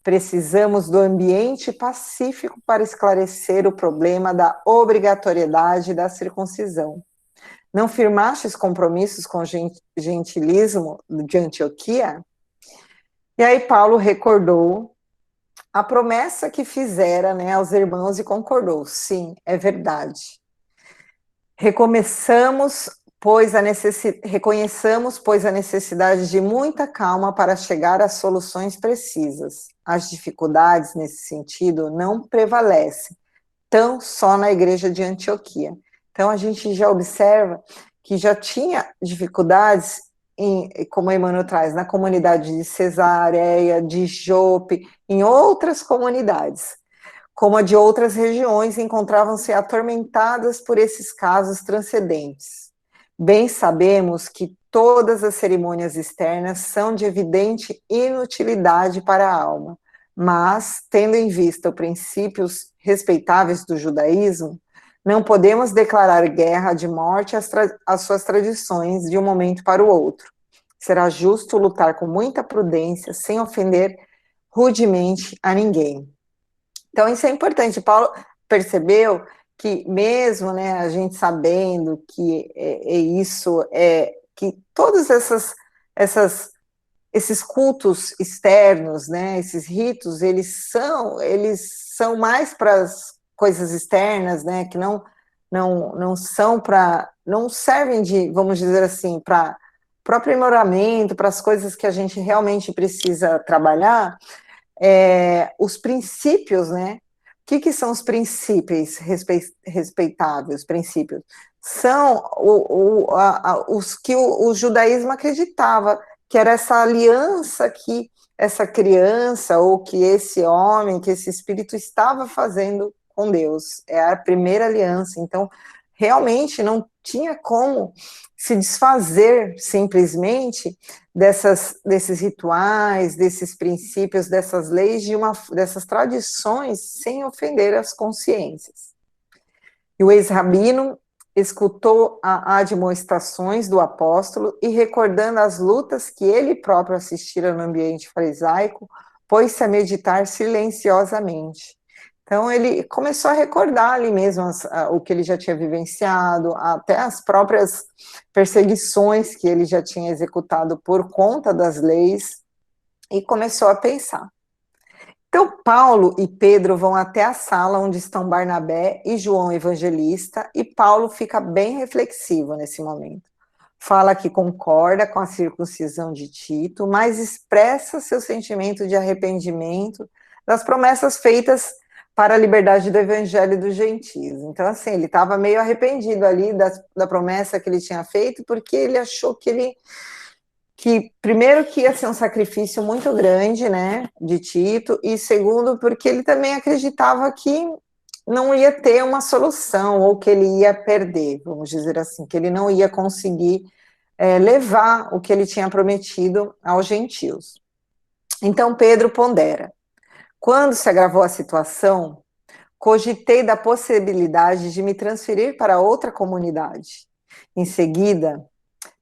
Precisamos do ambiente pacífico para esclarecer o problema da obrigatoriedade da circuncisão. Não firmastes compromissos com o gentilismo de Antioquia? E aí Paulo recordou a promessa que fizera, né, aos irmãos e concordou. Sim, é verdade. Reconheçamos, pois, a necessidade de muita calma para chegar a soluções precisas. As dificuldades, nesse sentido, não prevalecem, tão só na igreja de Antioquia. Então, a gente já observa que já tinha dificuldades, como Emmanuel traz, na comunidade de Cesareia, de Jope, em outras comunidades, como a de outras regiões, encontravam-se atormentadas por esses casos transcendentes. Bem sabemos que todas as cerimônias externas são de evidente inutilidade para a alma, mas, tendo em vista os princípios respeitáveis do judaísmo, não podemos declarar guerra de morte às suas tradições de um momento para o outro. Será justo lutar com muita prudência, sem ofender rudemente a ninguém. Então, isso é importante. Paulo percebeu que mesmo, né, a gente sabendo que que todos esses cultos externos, né, esses ritos, eles são mais para as coisas externas, né, que não servem de, vamos dizer assim, para o aprimoramento, para as coisas que a gente realmente precisa trabalhar. Os princípios, né? O que são os princípios respeitáveis? Princípios são os que o judaísmo acreditava que era essa aliança que essa criança, ou que esse homem, que esse espírito estava fazendo com Deus. É a primeira aliança. Então, realmente não tinha como se desfazer simplesmente desses rituais, desses princípios, dessas leis, dessas tradições, sem ofender as consciências. E o ex-rabino escutou as admoestações do apóstolo e, recordando as lutas que ele próprio assistira no ambiente farisaico, pôs-se a meditar silenciosamente. Então, ele começou a recordar ali mesmo o que ele já tinha vivenciado, até as próprias perseguições que ele já tinha executado por conta das leis, e começou a pensar. Então, Paulo e Pedro vão até a sala onde estão Barnabé e João Evangelista, e Paulo fica bem reflexivo nesse momento. Fala que concorda com a circuncisão de Tito, mas expressa seu sentimento de arrependimento das promessas feitas para a liberdade do evangelho dos gentios. Então, assim, ele estava meio arrependido ali da promessa que ele tinha feito, porque ele achou que primeiro que ia ser um sacrifício muito grande, né, de Tito, e segundo porque ele também acreditava que não ia ter uma solução, ou que ele ia perder, vamos dizer assim, que ele não ia conseguir levar o que ele tinha prometido aos gentios. Então Pedro pondera: quando se agravou a situação, cogitei da possibilidade de me transferir para outra comunidade. Em seguida,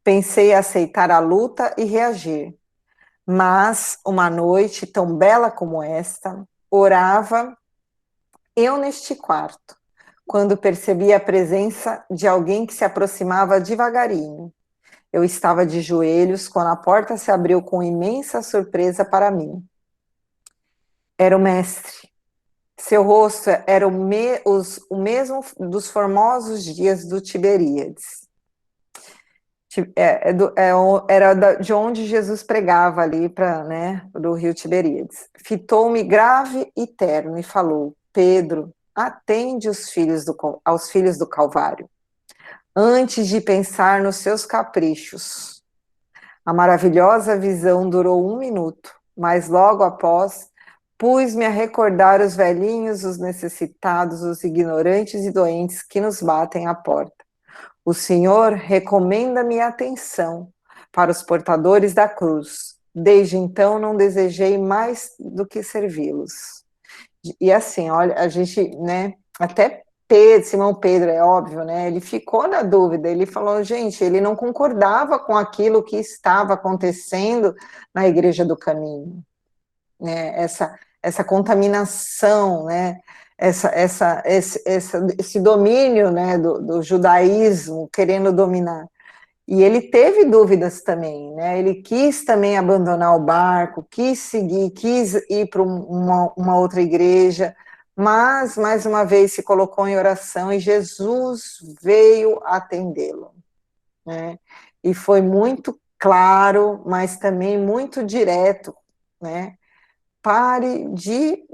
pensei em aceitar a luta e reagir. Mas, uma noite tão bela como esta, orava eu neste quarto, quando percebi a presença de alguém que se aproximava devagarinho. Eu estava de joelhos quando a porta se abriu com imensa surpresa para mim. Era o mestre. Seu rosto era o mesmo dos formosos dias do Tiberíades. Era de onde Jesus pregava ali, do rio Tiberíades. Fitou-me grave e terno e falou: Pedro, atende aos filhos do Calvário, antes de pensar nos seus caprichos. A maravilhosa visão durou 1 minuto, mas logo após pus-me a recordar os velhinhos, os necessitados, os ignorantes e doentes que nos batem à porta. O Senhor recomenda-me atenção para os portadores da cruz. Desde então não desejei mais do que servi-los. E assim, olha, a gente, né, até Simão Pedro, é óbvio, né, ele ficou na dúvida, ele falou, gente, ele não concordava com aquilo que estava acontecendo na Igreja do Caminho, né, essa contaminação, né, esse domínio, né, do judaísmo querendo dominar. E ele teve dúvidas também, né, ele quis também abandonar o barco, quis ir para uma outra igreja, mas, mais uma vez, se colocou em oração e Jesus veio atendê-lo, né, e foi muito claro, mas também muito direto, né. Pare de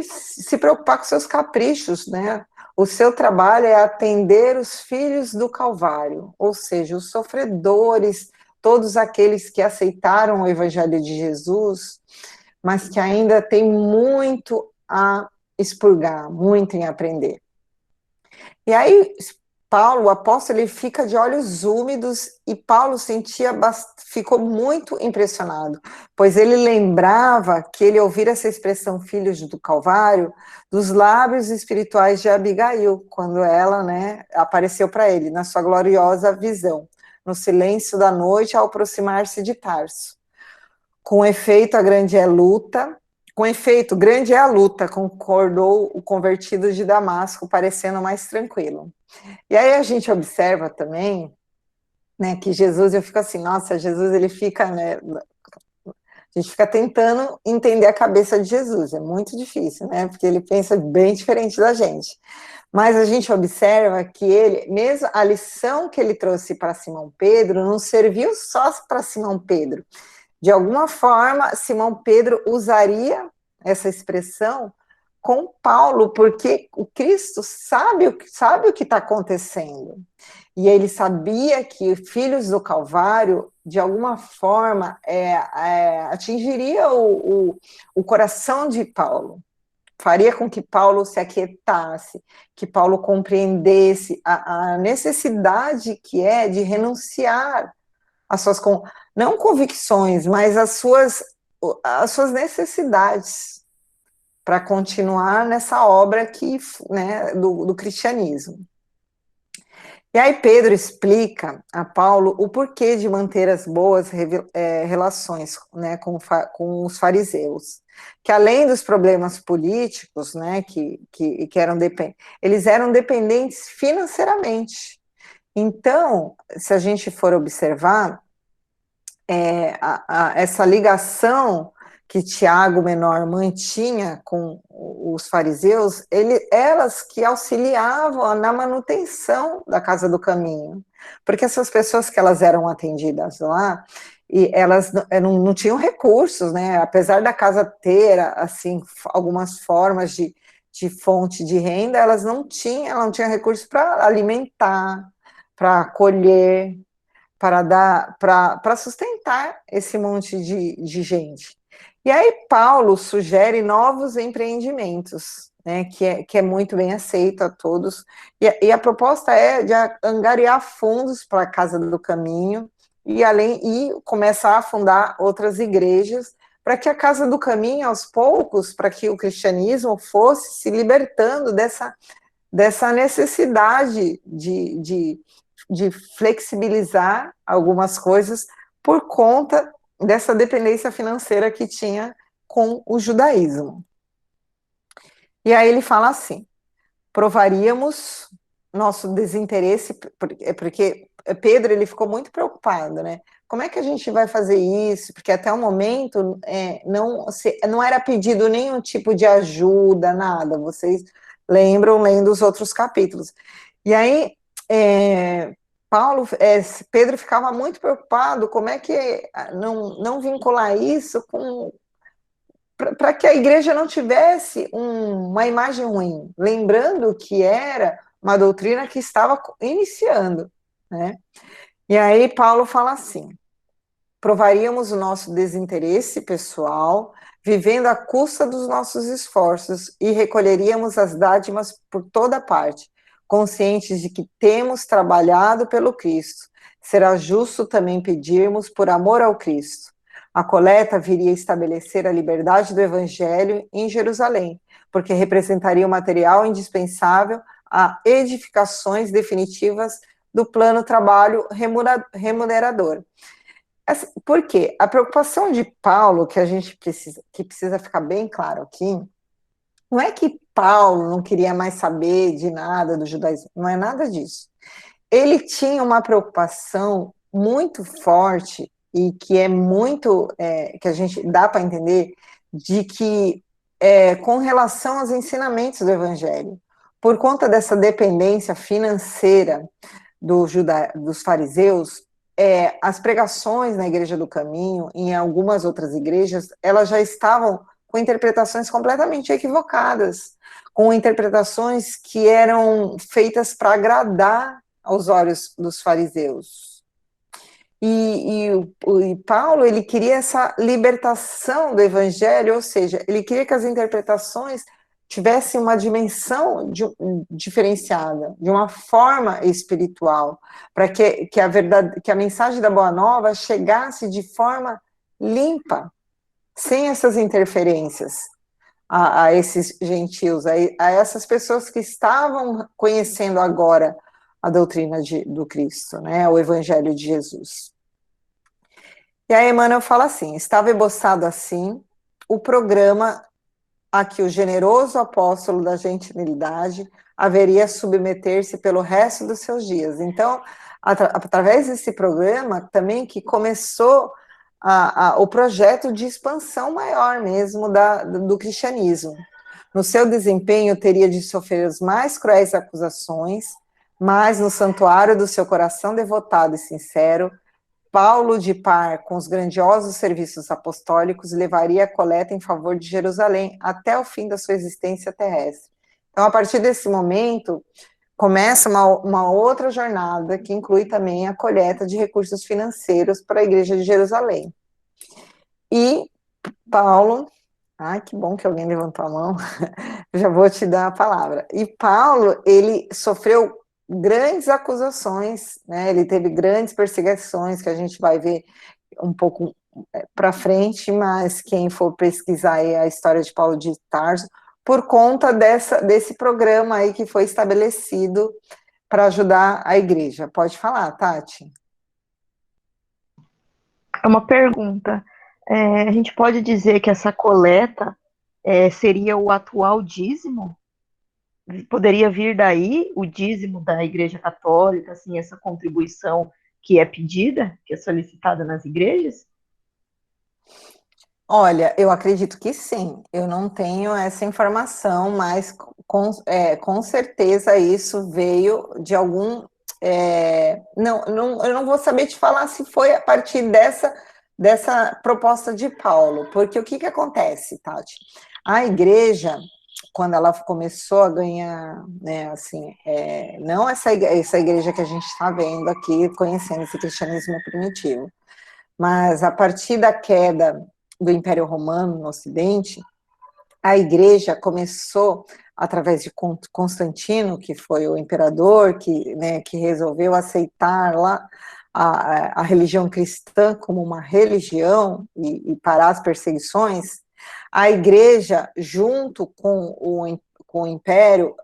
se preocupar com seus caprichos, né? O seu trabalho é atender os filhos do Calvário, ou seja, os sofredores, todos aqueles que aceitaram o Evangelho de Jesus, mas que ainda tem muito a expurgar, muito em aprender. E aí, Paulo, o apóstolo, ele fica de olhos úmidos e Paulo ficou muito impressionado, pois ele lembrava que ele ouvira essa expressão filhos do Calvário dos lábios espirituais de Abigail, quando ela, né, apareceu para ele na sua gloriosa visão, no silêncio da noite ao aproximar-se de Tarso. Com efeito, grande é a luta, concordou o convertido de Damasco, parecendo mais tranquilo. E aí a gente observa também, né, que Jesus, eu fico assim, nossa, Jesus, ele fica, né, a gente fica tentando entender a cabeça de Jesus, é muito difícil, né, porque ele pensa bem diferente da gente. Mas a gente observa que ele, mesmo a lição que ele trouxe para Simão Pedro, não serviu só para Simão Pedro. De alguma forma, Simão Pedro usaria essa expressão com Paulo, porque o Cristo sabe o que está acontecendo. E ele sabia que filhos do Calvário de alguma forma, atingiria o coração de Paulo, faria com que Paulo se aquietasse, que Paulo compreendesse a necessidade que é de renunciar às suas, não convicções, mas às suas necessidades, para continuar nessa obra aqui, né, do cristianismo. E aí Pedro explica a Paulo o porquê de manter as boas relações, né, com os fariseus, que além dos problemas políticos, né, que eles eram dependentes financeiramente. Então, se a gente for observar, essa ligação que Tiago menor mantinha com os fariseus, elas que auxiliavam na manutenção da casa do caminho, porque essas pessoas que elas eram atendidas lá, e elas não tinham recursos, né, apesar da casa ter, assim, algumas formas de fonte de renda, ela não tinha recursos para alimentar, para acolher, para sustentar esse monte de gente. E aí Paulo sugere novos empreendimentos, né, que é muito bem aceito a todos, e a proposta é de angariar fundos para a Casa do Caminho, e começar a fundar outras igrejas, para que a Casa do Caminho, aos poucos, para que o cristianismo fosse se libertando dessa necessidade de flexibilizar algumas coisas por conta dessa dependência financeira que tinha com o judaísmo. E aí ele fala assim: provaríamos nosso desinteresse, porque Pedro ele ficou muito preocupado, né? Como é que a gente vai fazer isso? Porque até o momento não era pedido nenhum tipo de ajuda, nada. Vocês lembram lendo os outros capítulos. E aí Pedro ficava muito preocupado como é que não vincular isso para que a igreja não tivesse uma imagem ruim, lembrando que era uma doutrina que estava iniciando, né? E aí Paulo fala assim: provaríamos o nosso desinteresse pessoal, vivendo à custa dos nossos esforços, e recolheríamos as dádivas por toda parte, conscientes de que temos trabalhado pelo Cristo. Será justo também pedirmos por amor ao Cristo. A coleta viria estabelecer a liberdade do Evangelho em Jerusalém, porque representaria o material indispensável a edificações definitivas do plano trabalho remunerador. Por quê? A preocupação de Paulo, que precisa ficar bem claro aqui, não é que Paulo não queria mais saber de nada do judaísmo, não é nada disso. Ele tinha uma preocupação muito forte e que é muito, que a gente dá para entender, de que com relação aos ensinamentos do Evangelho, por conta dessa dependência financeira dos fariseus, as pregações na Igreja do Caminho, em algumas outras igrejas, elas já estavam com interpretações completamente equivocadas, com interpretações que eram feitas para agradar aos olhos dos fariseus. E Paulo, ele queria essa libertação do Evangelho, ou seja, ele queria que as interpretações tivessem uma dimensão diferenciada, de uma forma espiritual, para que a mensagem da Boa Nova chegasse de forma limpa, sem essas interferências a esses gentios, a essas pessoas que estavam conhecendo agora a doutrina do Cristo, né, o Evangelho de Jesus. E aí Emmanuel fala assim: estava esboçado assim o programa a que o generoso apóstolo da gentilidade haveria submeter-se pelo resto dos seus dias. Então, através desse programa também que começou o projeto de expansão maior mesmo do cristianismo. No seu desempenho, teria de sofrer as mais cruéis acusações, mas no santuário do seu coração devotado e sincero, Paulo, de par com os grandiosos serviços apostólicos, levaria a coleta em favor de Jerusalém até o fim da sua existência terrestre. Então, a partir desse momento, começa uma outra jornada que inclui também a coleta de recursos financeiros para a Igreja de Jerusalém. E Paulo, que bom que alguém levantou a mão, já vou te dar a palavra. E Paulo, ele sofreu grandes acusações, né? Ele teve grandes perseguições, que a gente vai ver um pouco para frente, mas quem for pesquisar aí a história de Paulo de Tarso, por conta desse programa aí que foi estabelecido para ajudar a igreja. Pode falar, Tati. É uma pergunta. A gente pode dizer que essa coleta seria o atual dízimo? Poderia vir daí o dízimo da Igreja Católica, assim, essa contribuição que é pedida, que é solicitada nas igrejas? Olha, eu acredito que sim. Eu não tenho essa informação, mas com certeza isso veio de algum. Eu não vou saber te falar se foi a partir dessa proposta de Paulo, porque o que acontece, Tati? A igreja, quando ela começou a ganhar, né, assim, não essa igreja que a gente está vendo aqui, conhecendo esse cristianismo primitivo, mas a partir da queda do Império Romano no Ocidente, a igreja começou, através de Constantino, que foi o imperador que resolveu aceitar lá a religião cristã como uma religião e parar as perseguições, a igreja, junto com o império,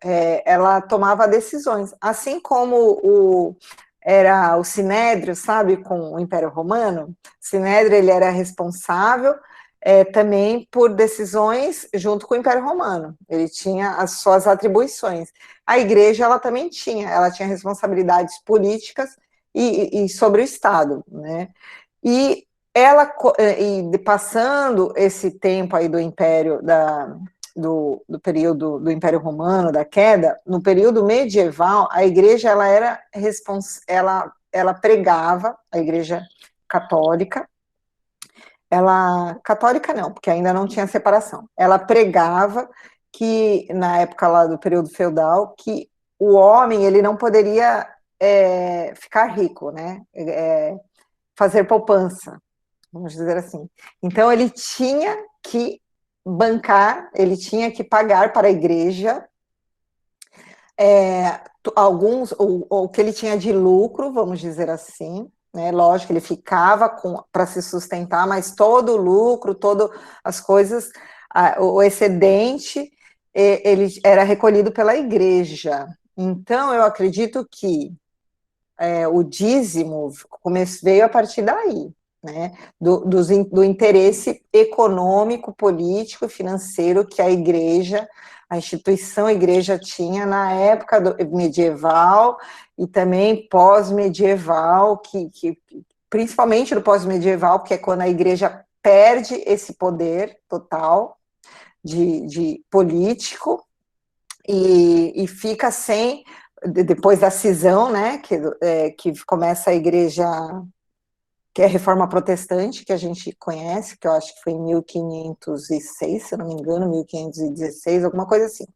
ela tomava decisões, assim como era o Sinédrio, sabe, com o Império Romano. O Sinédrio, ele era responsável também por decisões junto com o Império Romano. Ele tinha as suas atribuições. A igreja, ela também ela tinha responsabilidades políticas e sobre o Estado, né? E passando esse tempo aí do Império, do período do Império Romano, da queda, no período medieval, a igreja, ela pregava, a igreja católica, católica não, porque ainda não tinha separação, ela pregava que, na época lá do período feudal, que o homem, ele não poderia ficar rico, né, fazer poupança, vamos dizer assim. Então, ele tinha que bancar, ele tinha que pagar para a igreja o que ele tinha de lucro, vamos dizer assim, né? Lógico, ele ficava para se sustentar, mas todo o lucro, todas as coisas, o excedente, ele era recolhido pela igreja. Então, eu acredito que o dízimo veio a partir daí, né? Do interesse econômico, político, financeiro que a instituição igreja tinha na época medieval e também pós-medieval, principalmente no pós-medieval, que é quando a igreja perde esse poder total de político e fica sem, depois da cisão, né, que começa a igreja, que é a reforma protestante, que a gente conhece, que eu acho que foi em 1506, se eu não me engano, 1516, alguma coisa assim.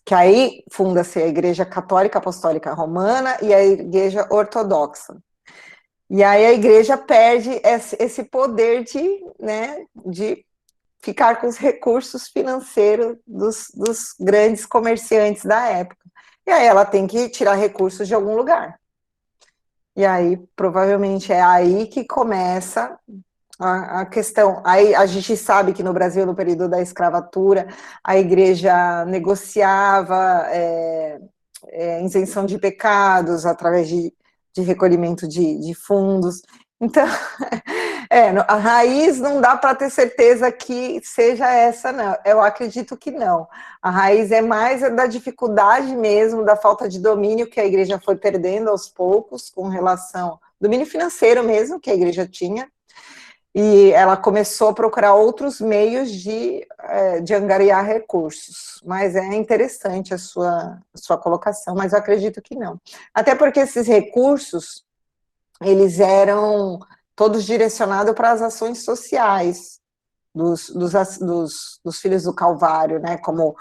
Que aí funda-se a Igreja Católica Apostólica Romana e a Igreja Ortodoxa. E aí a igreja perde esse poder de ficar com os recursos financeiros dos grandes comerciantes da época. E aí ela tem que tirar recursos de algum lugar. E aí, provavelmente, é aí que começa a questão. Aí a gente sabe que no Brasil, no período da escravatura, a igreja negociava isenção de pecados através de recolhimento de fundos. Então, a raiz não dá para ter certeza que seja essa, não. Eu acredito que não. A raiz é mais da dificuldade mesmo, da falta de domínio que a igreja foi perdendo aos poucos, com relação domínio financeiro mesmo, que a igreja tinha, e ela começou a procurar outros meios de angariar recursos. Mas é interessante a sua colocação, mas eu acredito que não. Até porque esses recursos, eles eram todos direcionados para as ações sociais dos filhos do Calvário, né, como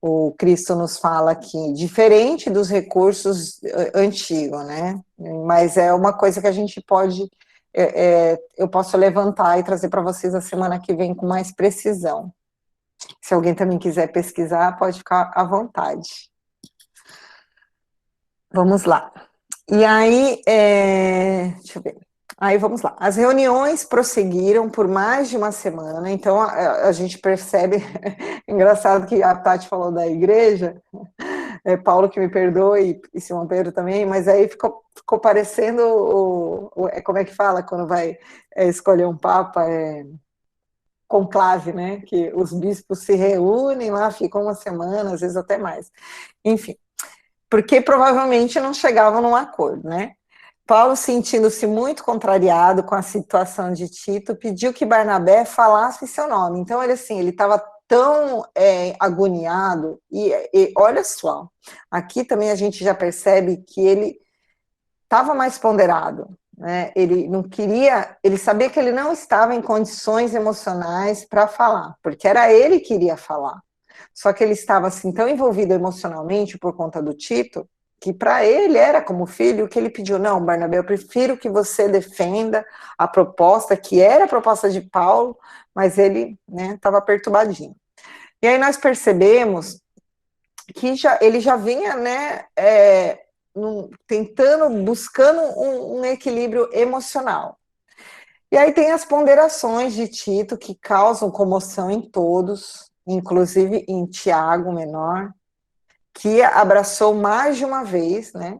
o Cristo nos fala aqui, diferente dos recursos antigos, né? Mas é uma coisa que a gente pode, eu posso levantar e trazer para vocês a semana que vem com mais precisão. Se alguém também quiser pesquisar, pode ficar à vontade. Vamos lá. E aí, deixa eu ver. Aí vamos lá. As reuniões prosseguiram por mais de uma semana, então a gente percebe, engraçado que a Tati falou da igreja, Paulo que me perdoe, e Simão Pedro também, mas aí ficou parecendo, como é que fala quando vai escolher um papa, conclave, né, que os bispos se reúnem lá, ficam uma semana, às vezes até mais. Enfim, porque provavelmente não chegavam num acordo, né? Paulo, sentindo-se muito contrariado com a situação de Tito, pediu que Barnabé falasse em seu nome. Então, ele estava tão agoniado, e olha só, aqui também a gente já percebe que ele estava mais ponderado, né? Ele não queria, ele sabia que ele não estava em condições emocionais para falar, porque era ele que iria falar. Só que ele estava assim tão envolvido emocionalmente por conta do Tito, que para ele era como filho, que ele pediu, não, Barnabé, eu prefiro que você defenda a proposta, que era a proposta de Paulo, mas ele estava perturbadinho. E aí nós percebemos que ele já vinha buscando um equilíbrio emocional. E aí tem as ponderações de Tito, que causam comoção em todos, inclusive em Tiago, menor, que abraçou mais de uma vez, né,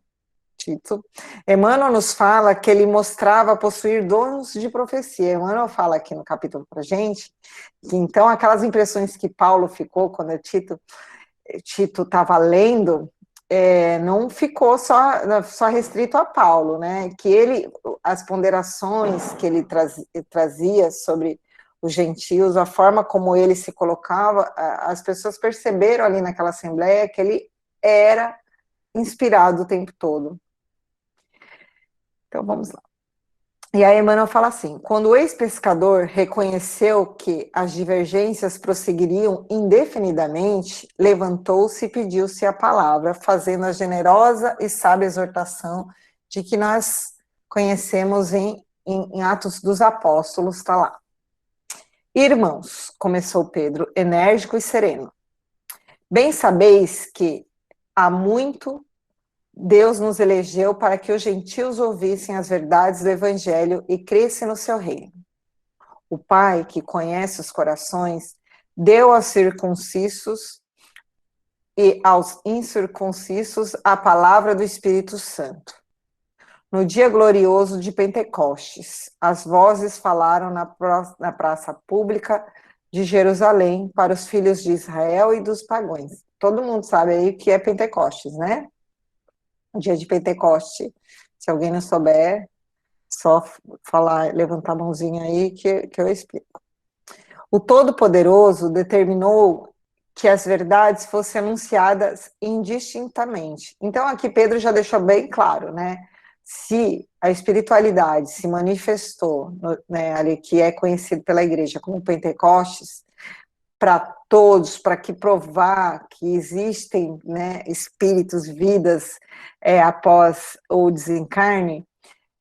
Tito. Emmanuel nos fala que ele mostrava possuir dons de profecia. Emmanuel fala aqui no capítulo pra gente, que então aquelas impressões que Paulo ficou quando Tito estava lendo, não ficou só restrito a Paulo, né, que as ponderações que ele trazia sobre os gentios, a forma como ele se colocava, as pessoas perceberam ali naquela assembleia que ele era inspirado o tempo todo. Então, vamos lá. E aí Emmanuel fala assim, quando o ex-pescador reconheceu que as divergências prosseguiriam indefinidamente, levantou-se e pediu-se a palavra, fazendo a generosa e sábia exortação de que nós conhecemos em Atos dos Apóstolos, está lá. Irmãos, começou Pedro, enérgico e sereno, bem sabeis que há muito Deus nos elegeu para que os gentios ouvissem as verdades do Evangelho e crescem no seu reino. O Pai, que conhece os corações, deu aos circuncisos e aos incircuncisos a palavra do Espírito Santo. No dia glorioso de Pentecostes, as vozes falaram na praça pública de Jerusalém para os filhos de Israel e dos pagãos. Todo mundo sabe aí o que é Pentecostes, né? O dia de Pentecoste. Se alguém não souber, só falar, levantar a mãozinha aí que eu explico. O Todo-Poderoso determinou que as verdades fossem anunciadas indistintamente. Então aqui Pedro já deixou bem claro, né? Se a espiritualidade se manifestou, né, ali, que é conhecido pela igreja como Pentecostes, para todos, para que provar que existem, né, espíritos, vidas após o desencarne,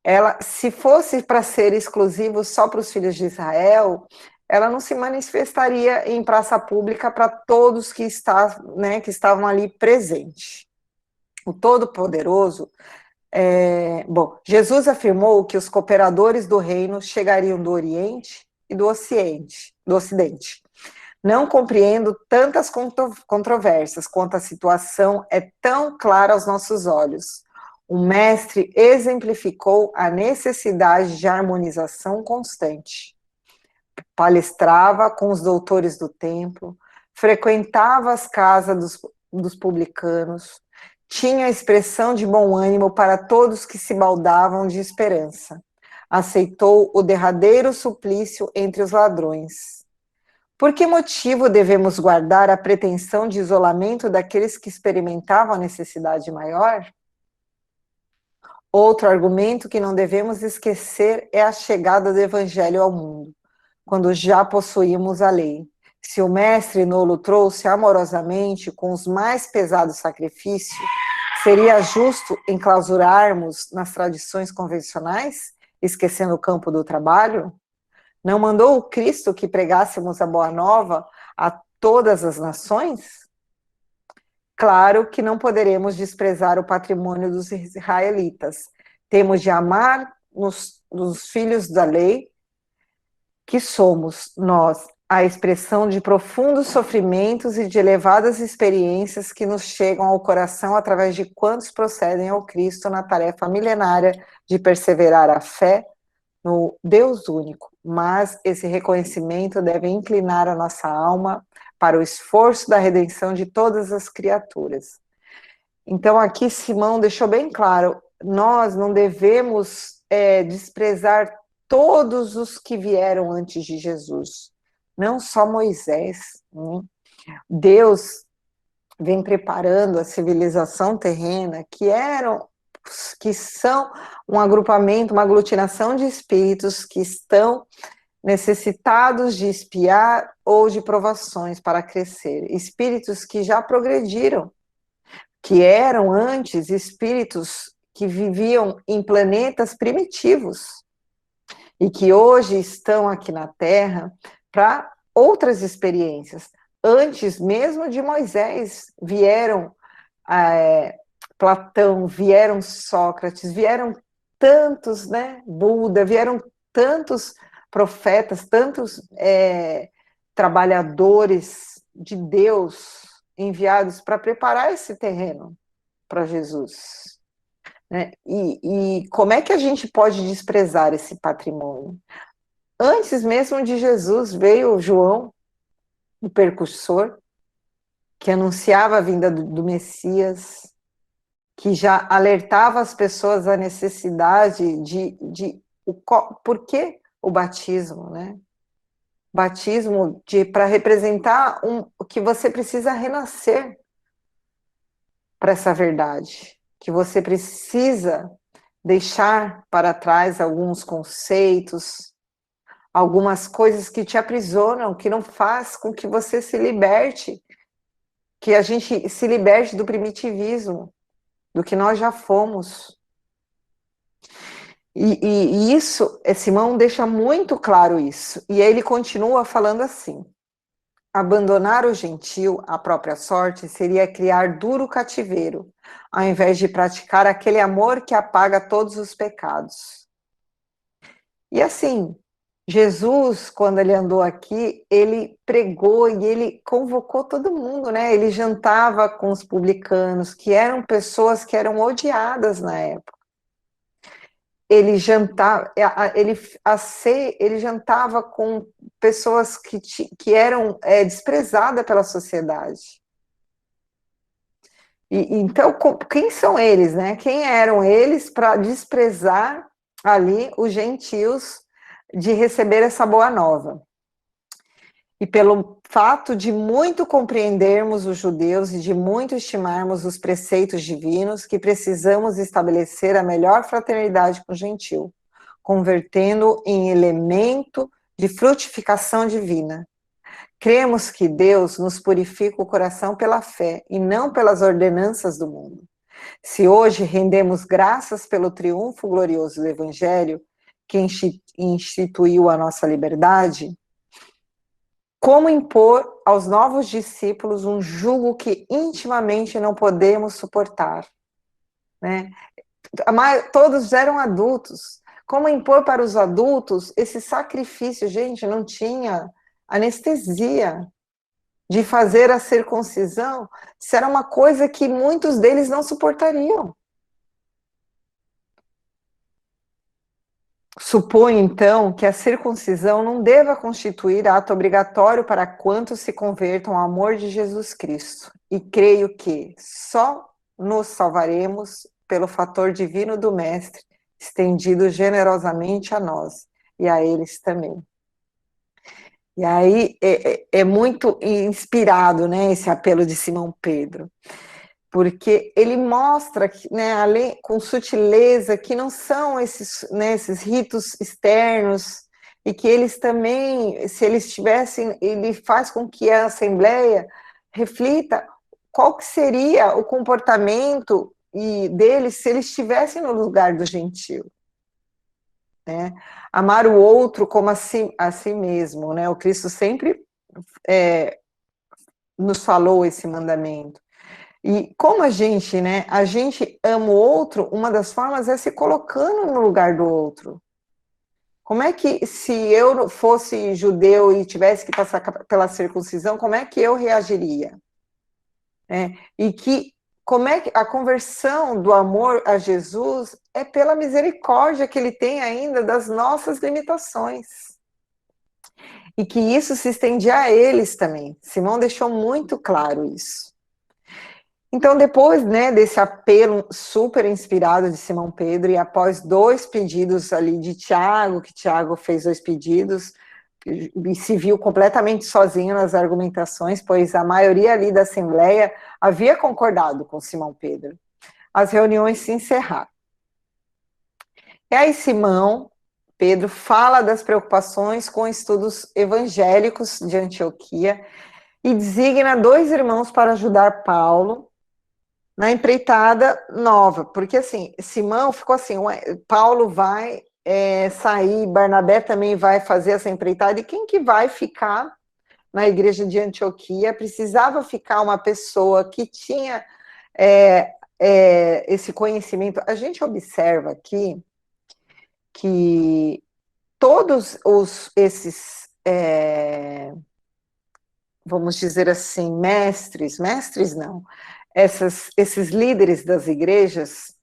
ela, se fosse para ser exclusivo só para os filhos de Israel, ela não se manifestaria em praça pública para todos que estavam ali presentes. O Todo-Poderoso, Jesus afirmou que os cooperadores do reino chegariam do Oriente e do Ocidente. Não compreendo tantas controvérsias quanto a situação é tão clara aos nossos olhos. O mestre exemplificou a necessidade de harmonização constante. Palestrava com os doutores do templo, frequentava as casas dos publicanos, tinha expressão de bom ânimo para todos que se baldavam de esperança. Aceitou o derradeiro suplício entre os ladrões. Por que motivo devemos guardar a pretensão de isolamento daqueles que experimentavam a necessidade maior? Outro argumento que não devemos esquecer é a chegada do Evangelho ao mundo, quando já possuímos a lei. Se o mestre nolo trouxe amorosamente com os mais pesados sacrifícios, seria justo enclausurarmos nas tradições convencionais, esquecendo o campo do trabalho? Não mandou o Cristo que pregássemos a boa nova a todas as nações? Claro que não poderemos desprezar o patrimônio dos israelitas. Temos de amar nos filhos da lei, que somos nós, a expressão de profundos sofrimentos e de elevadas experiências que nos chegam ao coração através de quantos procedem ao Cristo na tarefa milenária de perseverar a fé no Deus único. Mas esse reconhecimento deve inclinar a nossa alma para o esforço da redenção de todas as criaturas. Então aqui Simão deixou bem claro, nós não devemos desprezar todos os que vieram antes de Jesus, não só Moisés, né? Deus vem preparando a civilização terrena, que são um agrupamento, uma aglutinação de espíritos que estão necessitados de expiar ou de provações para crescer, espíritos que já progrediram, que eram antes espíritos que viviam em planetas primitivos, e que hoje estão aqui na Terra para outras experiências. Antes mesmo de Moisés, vieram Platão, vieram Sócrates, vieram tantos, né, Buda, vieram tantos profetas, tantos trabalhadores de Deus enviados para preparar esse terreno para Jesus. Né? E como é que a gente pode desprezar esse patrimônio? Antes mesmo de Jesus veio João, o precursor, que anunciava a vinda do Messias, que já alertava as pessoas a necessidade por que o batismo, né? Batismo para representar que você precisa renascer para essa verdade, que você precisa deixar para trás alguns conceitos, algumas coisas que te aprisionam, que não faz com que você se liberte, que a gente se liberte do primitivismo, do que nós já fomos. E isso, Simão deixa muito claro isso. E aí ele continua falando assim: abandonar o gentil à própria sorte seria criar duro cativeiro, ao invés de praticar aquele amor que apaga todos os pecados. E assim, Jesus, quando ele andou aqui, ele pregou e ele convocou todo mundo, né? Ele jantava com os publicanos, que eram pessoas que eram odiadas na época. Ele jantava, ele jantava com pessoas que eram desprezadas pela sociedade. Então, quem são eles, né? Quem eram eles para desprezar ali os gentios de receber essa boa nova? E pelo fato de muito compreendermos os judeus e de muito estimarmos os preceitos divinos, que precisamos estabelecer a melhor fraternidade com o gentil, convertendo em elemento de frutificação divina. Cremos que Deus nos purifica o coração pela fé e não pelas ordenanças do mundo. Se hoje rendemos graças pelo triunfo glorioso do Evangelho, que instituiu a nossa liberdade, como impor aos novos discípulos um jugo que intimamente não podemos suportar? Né? Todos eram adultos. Como impor para os adultos esse sacrifício? Gente, não tinha anestesia de fazer a circuncisão. Isso era uma coisa que muitos deles não suportariam. Suponho, então, que a circuncisão não deva constituir ato obrigatório para quantos se convertam ao amor de Jesus Cristo. E creio que só nos salvaremos pelo fator divino do Mestre, estendido generosamente a nós e a eles também. E aí é muito inspirado, né, esse apelo de Simão Pedro, porque ele mostra, né, com sutileza, que não são esses ritos externos e que eles também, se eles tivessem, ele faz com que a Assembleia reflita qual que seria o comportamento deles se eles estivessem no lugar do gentio, né? Amar o outro como a si mesmo, né? O Cristo sempre nos falou esse mandamento. E como a gente, né, a gente ama o outro, uma das formas é se colocando no lugar do outro. Como é que, se eu fosse judeu e tivesse que passar pela circuncisão, como é que eu reagiria? E como é que a conversão do amor a Jesus é pela misericórdia que ele tem ainda das nossas limitações. E que isso se estendia a eles também. Simão deixou muito claro isso. Então, depois, né, desse apelo super inspirado de Simão Pedro, e após 2 pedidos ali de Tiago, que Tiago fez 2 pedidos, e se viu completamente sozinho nas argumentações, pois a maioria ali da Assembleia havia concordado com Simão Pedro. As reuniões se encerraram. E aí Simão Pedro fala das preocupações com estudos evangélicos de Antioquia e designa 2 irmãos para ajudar Paulo na empreitada nova, porque assim, Simão ficou assim, Paulo vai sair, Barnabé também vai fazer essa empreitada, e quem que vai ficar na igreja de Antioquia? Precisava ficar uma pessoa que tinha esse conhecimento. A gente observa aqui que todos esses, vamos dizer assim, mestres não, esses líderes das igrejas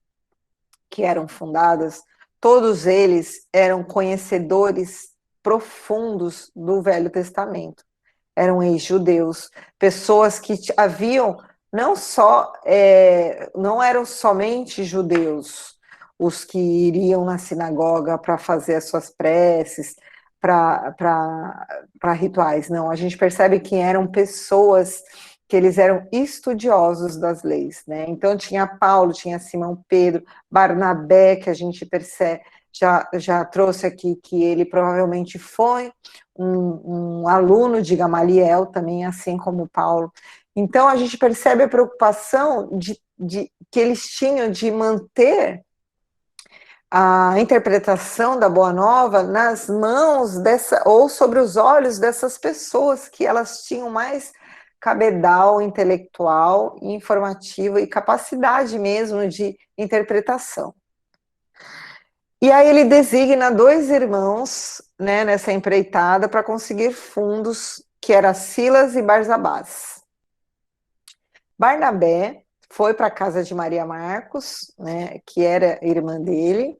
que eram fundadas, todos eles eram conhecedores profundos do Velho Testamento. Eram ex-judeus, pessoas que haviam, não eram somente judeus os que iriam na sinagoga para fazer as suas preces, para rituais, não. A gente percebe que eram pessoas que eles eram estudiosos das leis, né? Então tinha Paulo, tinha Simão Pedro, Barnabé, que a gente percebe, já trouxe aqui que ele provavelmente foi um aluno de Gamaliel também, assim como Paulo. Então a gente percebe a preocupação que eles tinham de manter a interpretação da Boa Nova nas mãos ou sobre os olhos dessas pessoas que elas tinham mais cabedal intelectual, informativo e capacidade mesmo de interpretação. E aí ele designa 2 irmãos, né, nessa empreitada para conseguir fundos, que era Silas e Barsabás. Barnabé foi para a casa de Maria Marcos, né, que era irmã dele,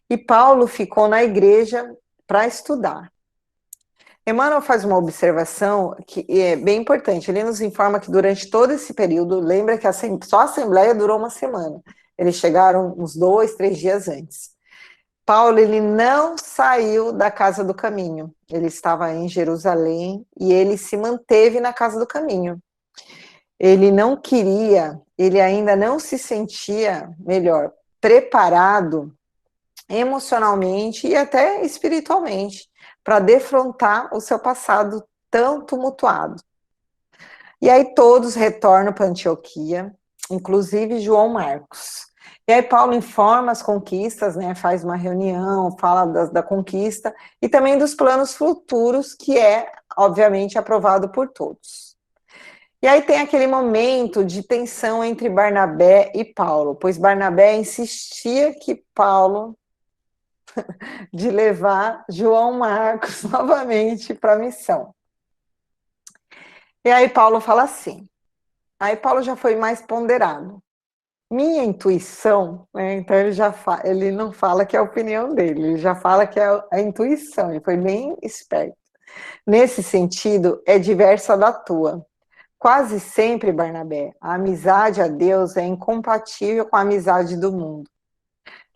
e Paulo ficou na igreja para estudar. Emmanuel faz uma observação que é bem importante. Ele nos informa que durante todo esse período, lembra que só a Assembleia durou 1 semana. Eles chegaram uns 2, 3 dias antes. Paulo, ele não saiu da Casa do Caminho. Ele estava em Jerusalém e ele se manteve na Casa do Caminho. Ele não queria, ele ainda não se sentia, melhor, preparado emocionalmente e até espiritualmente para defrontar o seu passado tão tumultuado. E aí todos retornam para Antioquia, inclusive João Marcos. E aí Paulo informa as conquistas, né, faz uma reunião, fala da conquista e também dos planos futuros, que é, obviamente, aprovado por todos. E aí tem aquele momento de tensão entre Barnabé e Paulo, pois Barnabé insistia que Paulo de levar João Marcos novamente para a missão. E aí Paulo fala assim, aí Paulo já foi mais ponderado. Minha intuição, né, então ele não fala que é a opinião dele, ele já fala que é a intuição, ele foi bem esperto. Nesse sentido, é diversa da tua. Quase sempre, Barnabé, a amizade a Deus é incompatível com a amizade do mundo.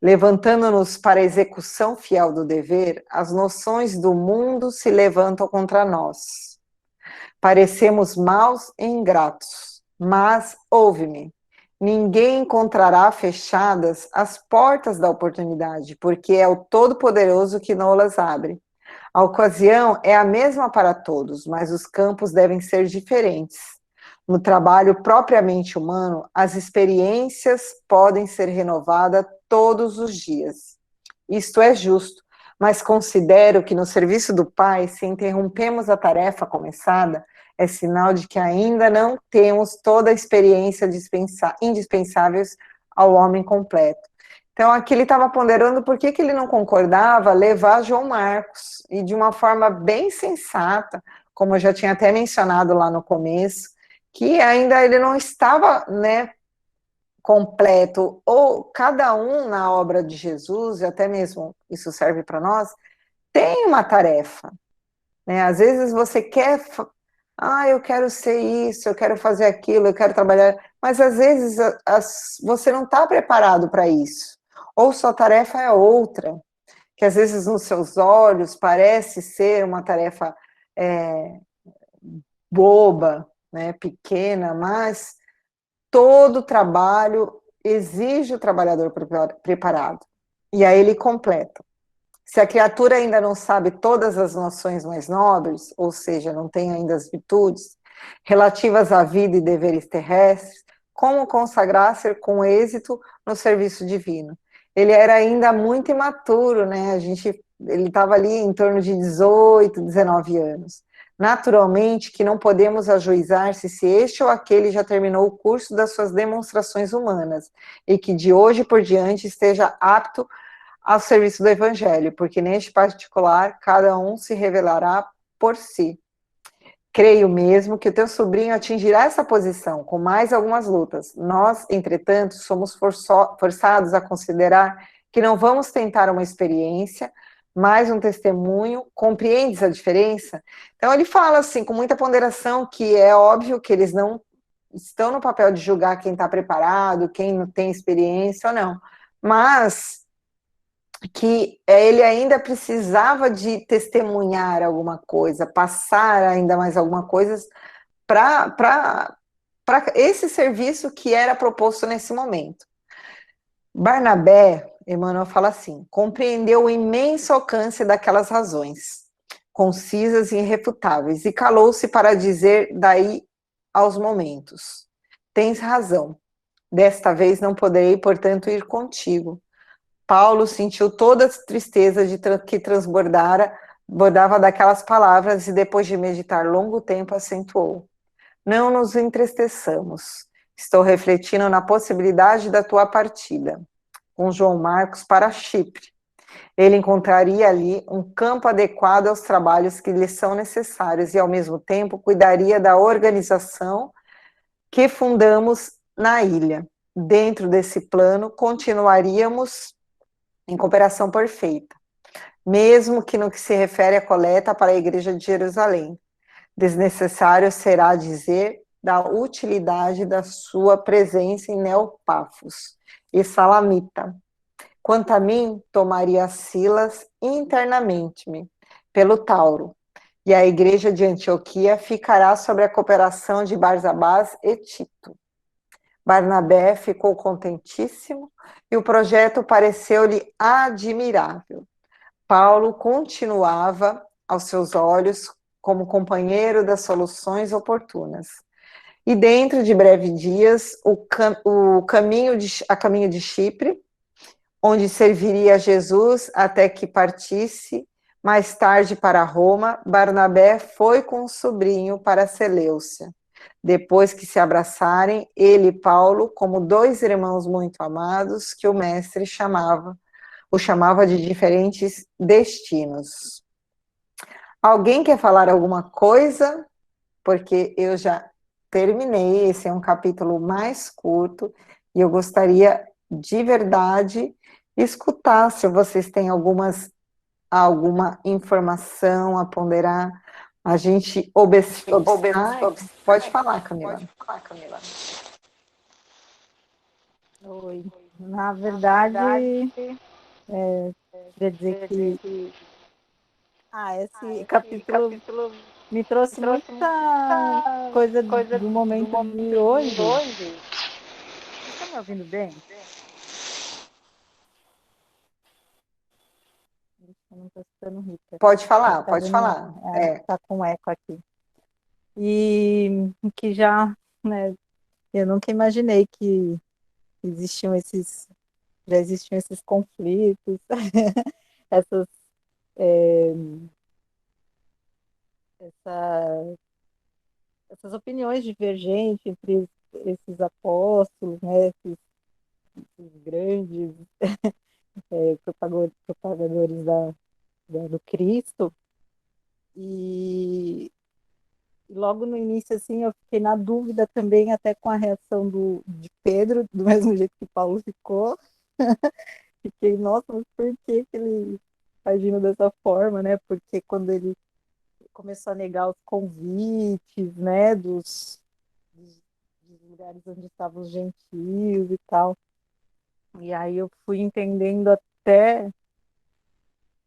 Levantando-nos para a execução fiel do dever, as noções do mundo se levantam contra nós. Parecemos maus e ingratos, mas, ouve-me, ninguém encontrará fechadas as portas da oportunidade, porque é o Todo-Poderoso que não las abre. A ocasião é a mesma para todos, mas os campos devem ser diferentes. No trabalho propriamente humano, as experiências podem ser renovadas todos os dias. Isto é justo, mas considero que no serviço do Pai, se interrompemos a tarefa começada, é sinal de que ainda não temos toda a experiência indispensáveis ao homem completo. Então, aqui ele estava ponderando por que ele não concordava levar João Marcos, e de uma forma bem sensata, como eu já tinha até mencionado lá no começo, que ainda ele não estava, né, completo, ou cada um na obra de Jesus, e até mesmo isso serve para nós, tem uma tarefa, né? Às vezes você quer, eu quero ser isso, eu quero fazer aquilo, eu quero trabalhar, mas às vezes você não está preparado para isso, ou sua tarefa é outra, que às vezes nos seus olhos parece ser uma tarefa boba, né, pequena, mas todo trabalho exige o trabalhador preparado. E aí ele completa. Se a criatura ainda não sabe todas as noções mais nobres, ou seja, não tem ainda as virtudes relativas à vida e deveres terrestres, como consagrar-se com êxito no serviço divino? Ele era ainda muito imaturo, né? Ele estava ali em torno de 18, 19 anos. Naturalmente que não podemos ajuizar se este ou aquele já terminou o curso das suas demonstrações humanas e que de hoje por diante esteja apto ao serviço do Evangelho, porque neste particular cada um se revelará por si. Creio mesmo que o teu sobrinho atingirá essa posição, com mais algumas lutas. Nós, entretanto, somos forçados a considerar que não vamos tentar uma experiência, mais um testemunho. Compreendes a diferença? Então ele fala assim, com muita ponderação, que é óbvio que eles não estão no papel de julgar quem está preparado, quem não tem experiência ou não, mas que ele ainda precisava de testemunhar alguma coisa, passar ainda mais alguma coisa para esse serviço que era proposto nesse momento. Barnabé, Emmanuel fala assim, compreendeu o imenso alcance daquelas razões, concisas e irrefutáveis, e calou-se para dizer daí aos momentos, tens razão, desta vez não poderei, portanto, ir contigo. Paulo sentiu toda a tristeza que transbordava daquelas palavras e depois de meditar longo tempo acentuou. Não nos entristeçamos. Estou refletindo na possibilidade da tua partida com João Marcos para Chipre. Ele encontraria ali um campo adequado aos trabalhos que lhe são necessários e ao mesmo tempo cuidaria da organização que fundamos na ilha. Dentro desse plano, continuaríamos em cooperação perfeita, mesmo que no que se refere à coleta para a Igreja de Jerusalém. Desnecessário será dizer da utilidade da sua presença em Neopafos e Salamita. Quanto a mim, tomaria Silas internamente-me pelo Tauro, e a Igreja de Antioquia ficará sob a cooperação de Barsabás e Tito. Barnabé ficou contentíssimo e o projeto pareceu-lhe admirável. Paulo continuava, aos seus olhos, como companheiro das soluções oportunas. E dentro de breves dias, a caminho de Chipre, onde serviria a Jesus até que partisse, mais tarde para Roma, Barnabé foi com o sobrinho para Seleucia. Depois que se abraçarem, ele e Paulo, como dois irmãos muito amados, que o mestre o chamava de diferentes destinos. Alguém quer falar alguma coisa? Porque eu já terminei, esse é um capítulo mais curto, e eu gostaria de verdade escutar se vocês têm alguma informação a ponderar. A gente pode falar, Camila. Oi. Na verdade, queria dizer que esse capítulo me trouxe muita coisa do momento de hoje. Você está me ouvindo bem? Eu não estou escutando Rita. Pode Tá, falar, tá pode dando, falar. tá com eco aqui. E que já, né, eu nunca imaginei que existiam esses, já existiam esses conflitos, essas, é, essa- essas opiniões divergentes entre esses apóstolos, né, esses grandes propagadores do Cristo. E logo no início, assim, eu fiquei na dúvida também, até com a reação de Pedro, do mesmo jeito que Paulo ficou. Fiquei, nossa, mas por que ele está agindo dessa forma, né? Porque quando ele começou a negar os convites, né, dos lugares onde estavam os gentios e tal. E aí eu fui entendendo até,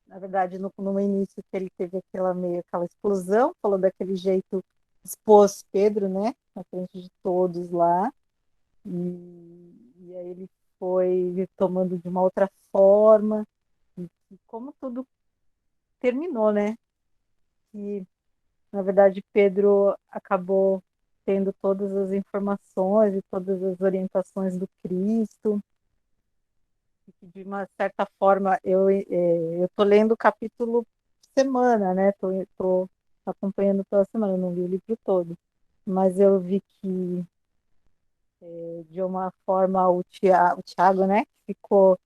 na verdade, no início que ele teve aquela explosão, falou daquele jeito, expôs Pedro, né, na frente de todos lá, e aí ele foi tomando de uma outra forma, e como tudo terminou, né, e na verdade Pedro acabou tendo todas as informações e todas as orientações do Cristo, de uma certa forma, eu tô lendo o capítulo semana, né? Tô acompanhando pela semana, eu não li o livro todo. Mas eu vi que, de uma forma, o Tiago, né? Ficou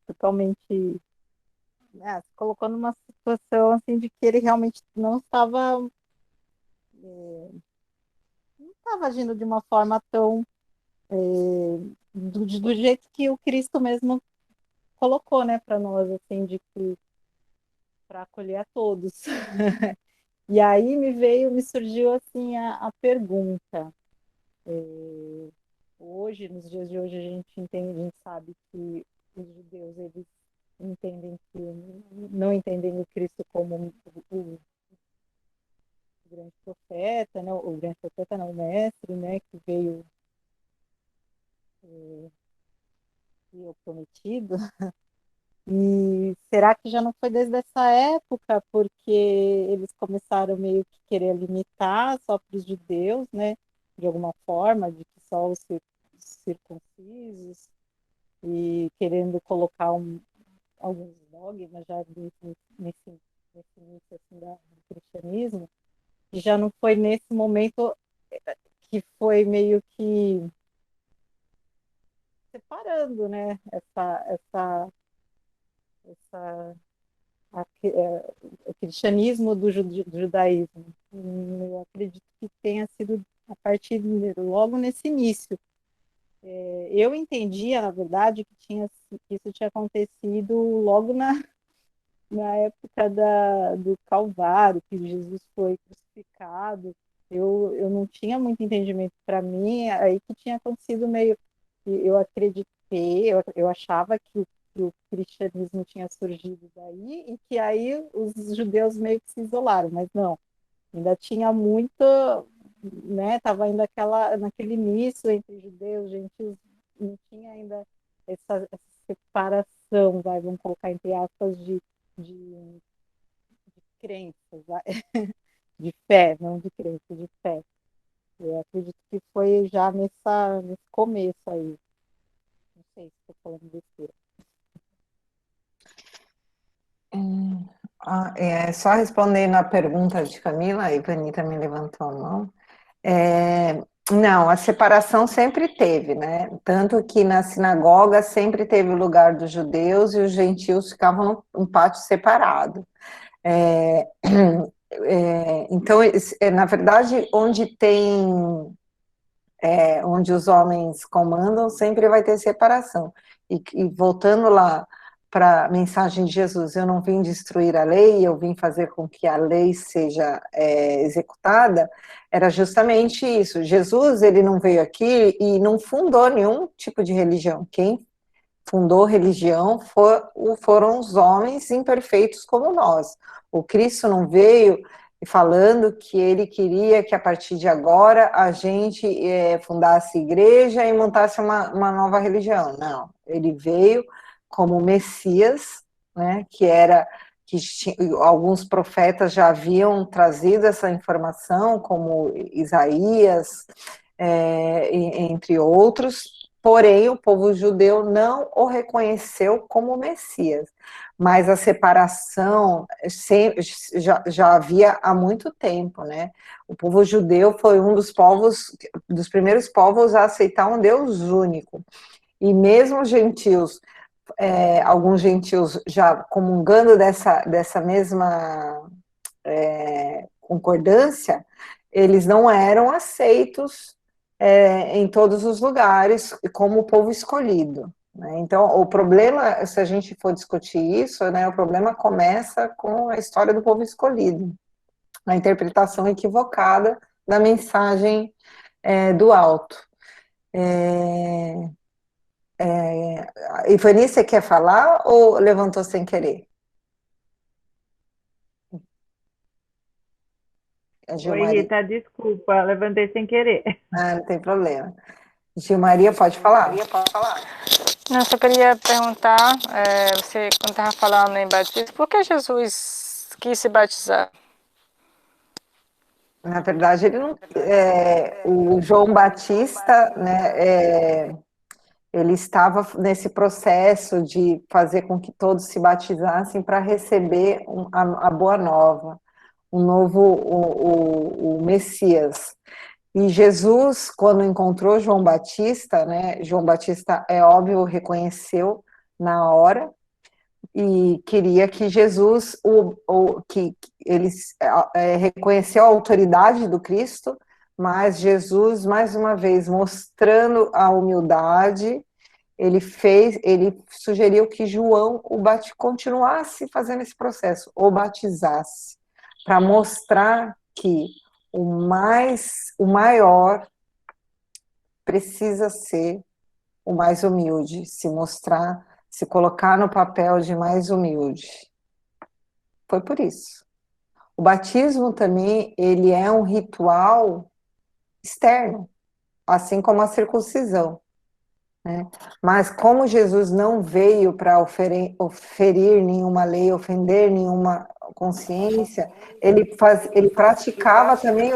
totalmente, né, se colocou numa situação, assim, de que ele realmente não estava agindo de uma forma tão, do jeito que o Cristo mesmo colocou, né, para nós, assim, de que para acolher a todos. E aí me surgiu assim a pergunta. Hoje, nos dias de hoje, a gente entende, a gente sabe que os judeus eles entendem que não entendem o Cristo como o grande profeta, né? O grande profeta não, o mestre, né? Que veio e o prometido. E será que já não foi desde essa época, porque eles começaram meio que querer limitar só para os judeus, né? De alguma forma, de que só os circuncisos, e querendo colocar alguns dogmas já nesse início assim, do cristianismo, e já não foi nesse momento que foi meio que separando, né? Essa o cristianismo do judaísmo. Eu acredito que tenha sido a partir logo nesse início. Eu entendia, na verdade, que isso tinha acontecido logo na época do Calvário, que Jesus foi crucificado. Eu não tinha muito entendimento. Para mim, aí que tinha acontecido meio. Eu acreditei, eu achava que o cristianismo tinha surgido daí e que aí os judeus meio que se isolaram, mas não, ainda tinha muito, né? Estava ainda naquele início entre judeus, gentios, não tinha ainda essa separação, vamos colocar entre aspas, de crenças, vai, de fé, não de crença, de fé. Eu acredito que foi já nesse começo aí. Não sei se estou falando besteira. Só respondendo a pergunta de Camila, a Ivani também levantou a mão. Não, a separação sempre teve, né? Tanto que na sinagoga sempre teve o lugar dos judeus e os gentios ficavam num pátio separado. Então, na verdade, onde os homens comandam, sempre vai ter separação. E voltando lá para a mensagem de Jesus, eu não vim destruir a lei, eu vim fazer com que a lei seja executada, era justamente isso. Jesus, ele não veio aqui e não fundou nenhum tipo de religião. Quem fundou religião foram os homens imperfeitos como nós. O Cristo não veio falando que ele queria que a partir de agora a gente fundasse igreja e montasse uma nova religião. Não, ele veio como Messias, né, alguns profetas já haviam trazido essa informação, como Isaías, entre outros, porém o povo judeu não o reconheceu como Messias, mas a separação já havia há muito tempo, né? O povo judeu foi um dos primeiros povos a aceitar um Deus único, e mesmo os gentios, alguns gentios já comungando dessa mesma concordância, eles não eram aceitos em todos os lugares como o povo escolhido, né? Então, o problema, se a gente for discutir isso, né, o problema começa com a história do povo escolhido, a interpretação equivocada da mensagem do alto. Ivani, você quer falar ou levantou sem querer? Oi, Rita, desculpa, levantei sem querer. Ah, não tem problema. Gilmaria, pode falar? Não, só queria perguntar, você quando estava falando em batismo, por que Jesus quis se batizar? Na verdade, ele não, o João Batista, né, ele estava nesse processo de fazer com que todos se batizassem para receber a boa nova, o Messias. E Jesus, quando encontrou João Batista, né, João Batista, é óbvio, reconheceu na hora, e queria que Jesus, que eles reconheceu a autoridade do Cristo, mas Jesus, mais uma vez, mostrando a humildade, ele sugeriu que João continuasse fazendo esse processo, o batizasse, para mostrar que o maior precisa ser o mais humilde, se colocar no papel de mais humilde. Foi por isso. O batismo também, ele é um ritual externo, assim como a circuncisão, né? Mas como Jesus não veio para oferir nenhuma lei, ofender nenhuma consciência, ele praticava também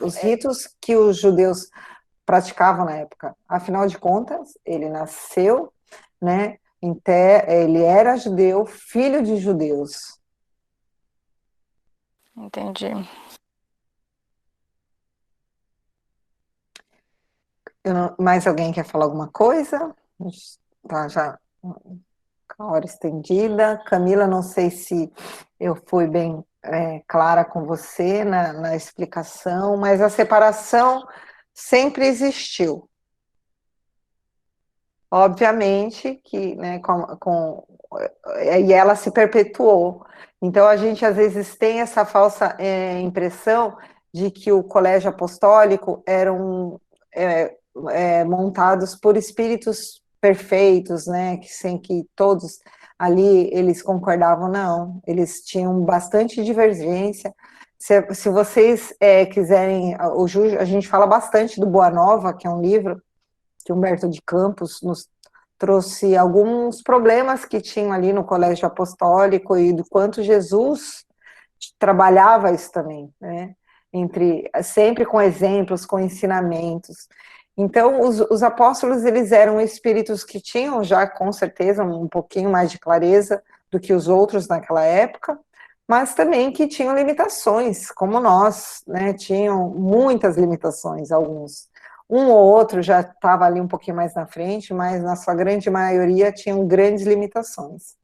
os ritos que os judeus praticavam na época. Afinal de contas, ele nasceu, né? Ele era judeu, filho de judeus. Entendi. Mais alguém quer falar alguma coisa? Tá já com a hora estendida. Camila, não sei se eu fui bem clara com você na explicação, mas a separação sempre existiu. Obviamente que, né, e ela se perpetuou. Então, a gente, às vezes, tem essa falsa impressão de que o colégio apostólico eram montados por espíritos perfeitos, né, sem que todos ali, eles concordavam, não. Eles tinham bastante divergência. Se vocês quiserem, a gente fala bastante do Boa Nova, que é um livro que Humberto de Campos nos trouxe alguns problemas que tinham ali no colégio apostólico e do quanto Jesus trabalhava isso também, né? Sempre com exemplos, com ensinamentos. Então, os apóstolos, eles eram espíritos que tinham já, com certeza, um pouquinho mais de clareza do que os outros naquela época, mas também que tinham limitações, como nós, né? Tinham muitas limitações, alguns. Um ou outro já estava ali um pouquinho mais na frente, mas na sua grande maioria tinham grandes limitações.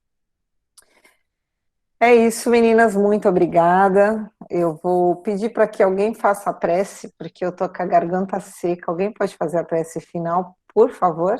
É isso, meninas, muito obrigada. Eu vou pedir para que alguém faça a prece, porque eu estou com a garganta seca. Alguém pode fazer a prece final, por favor?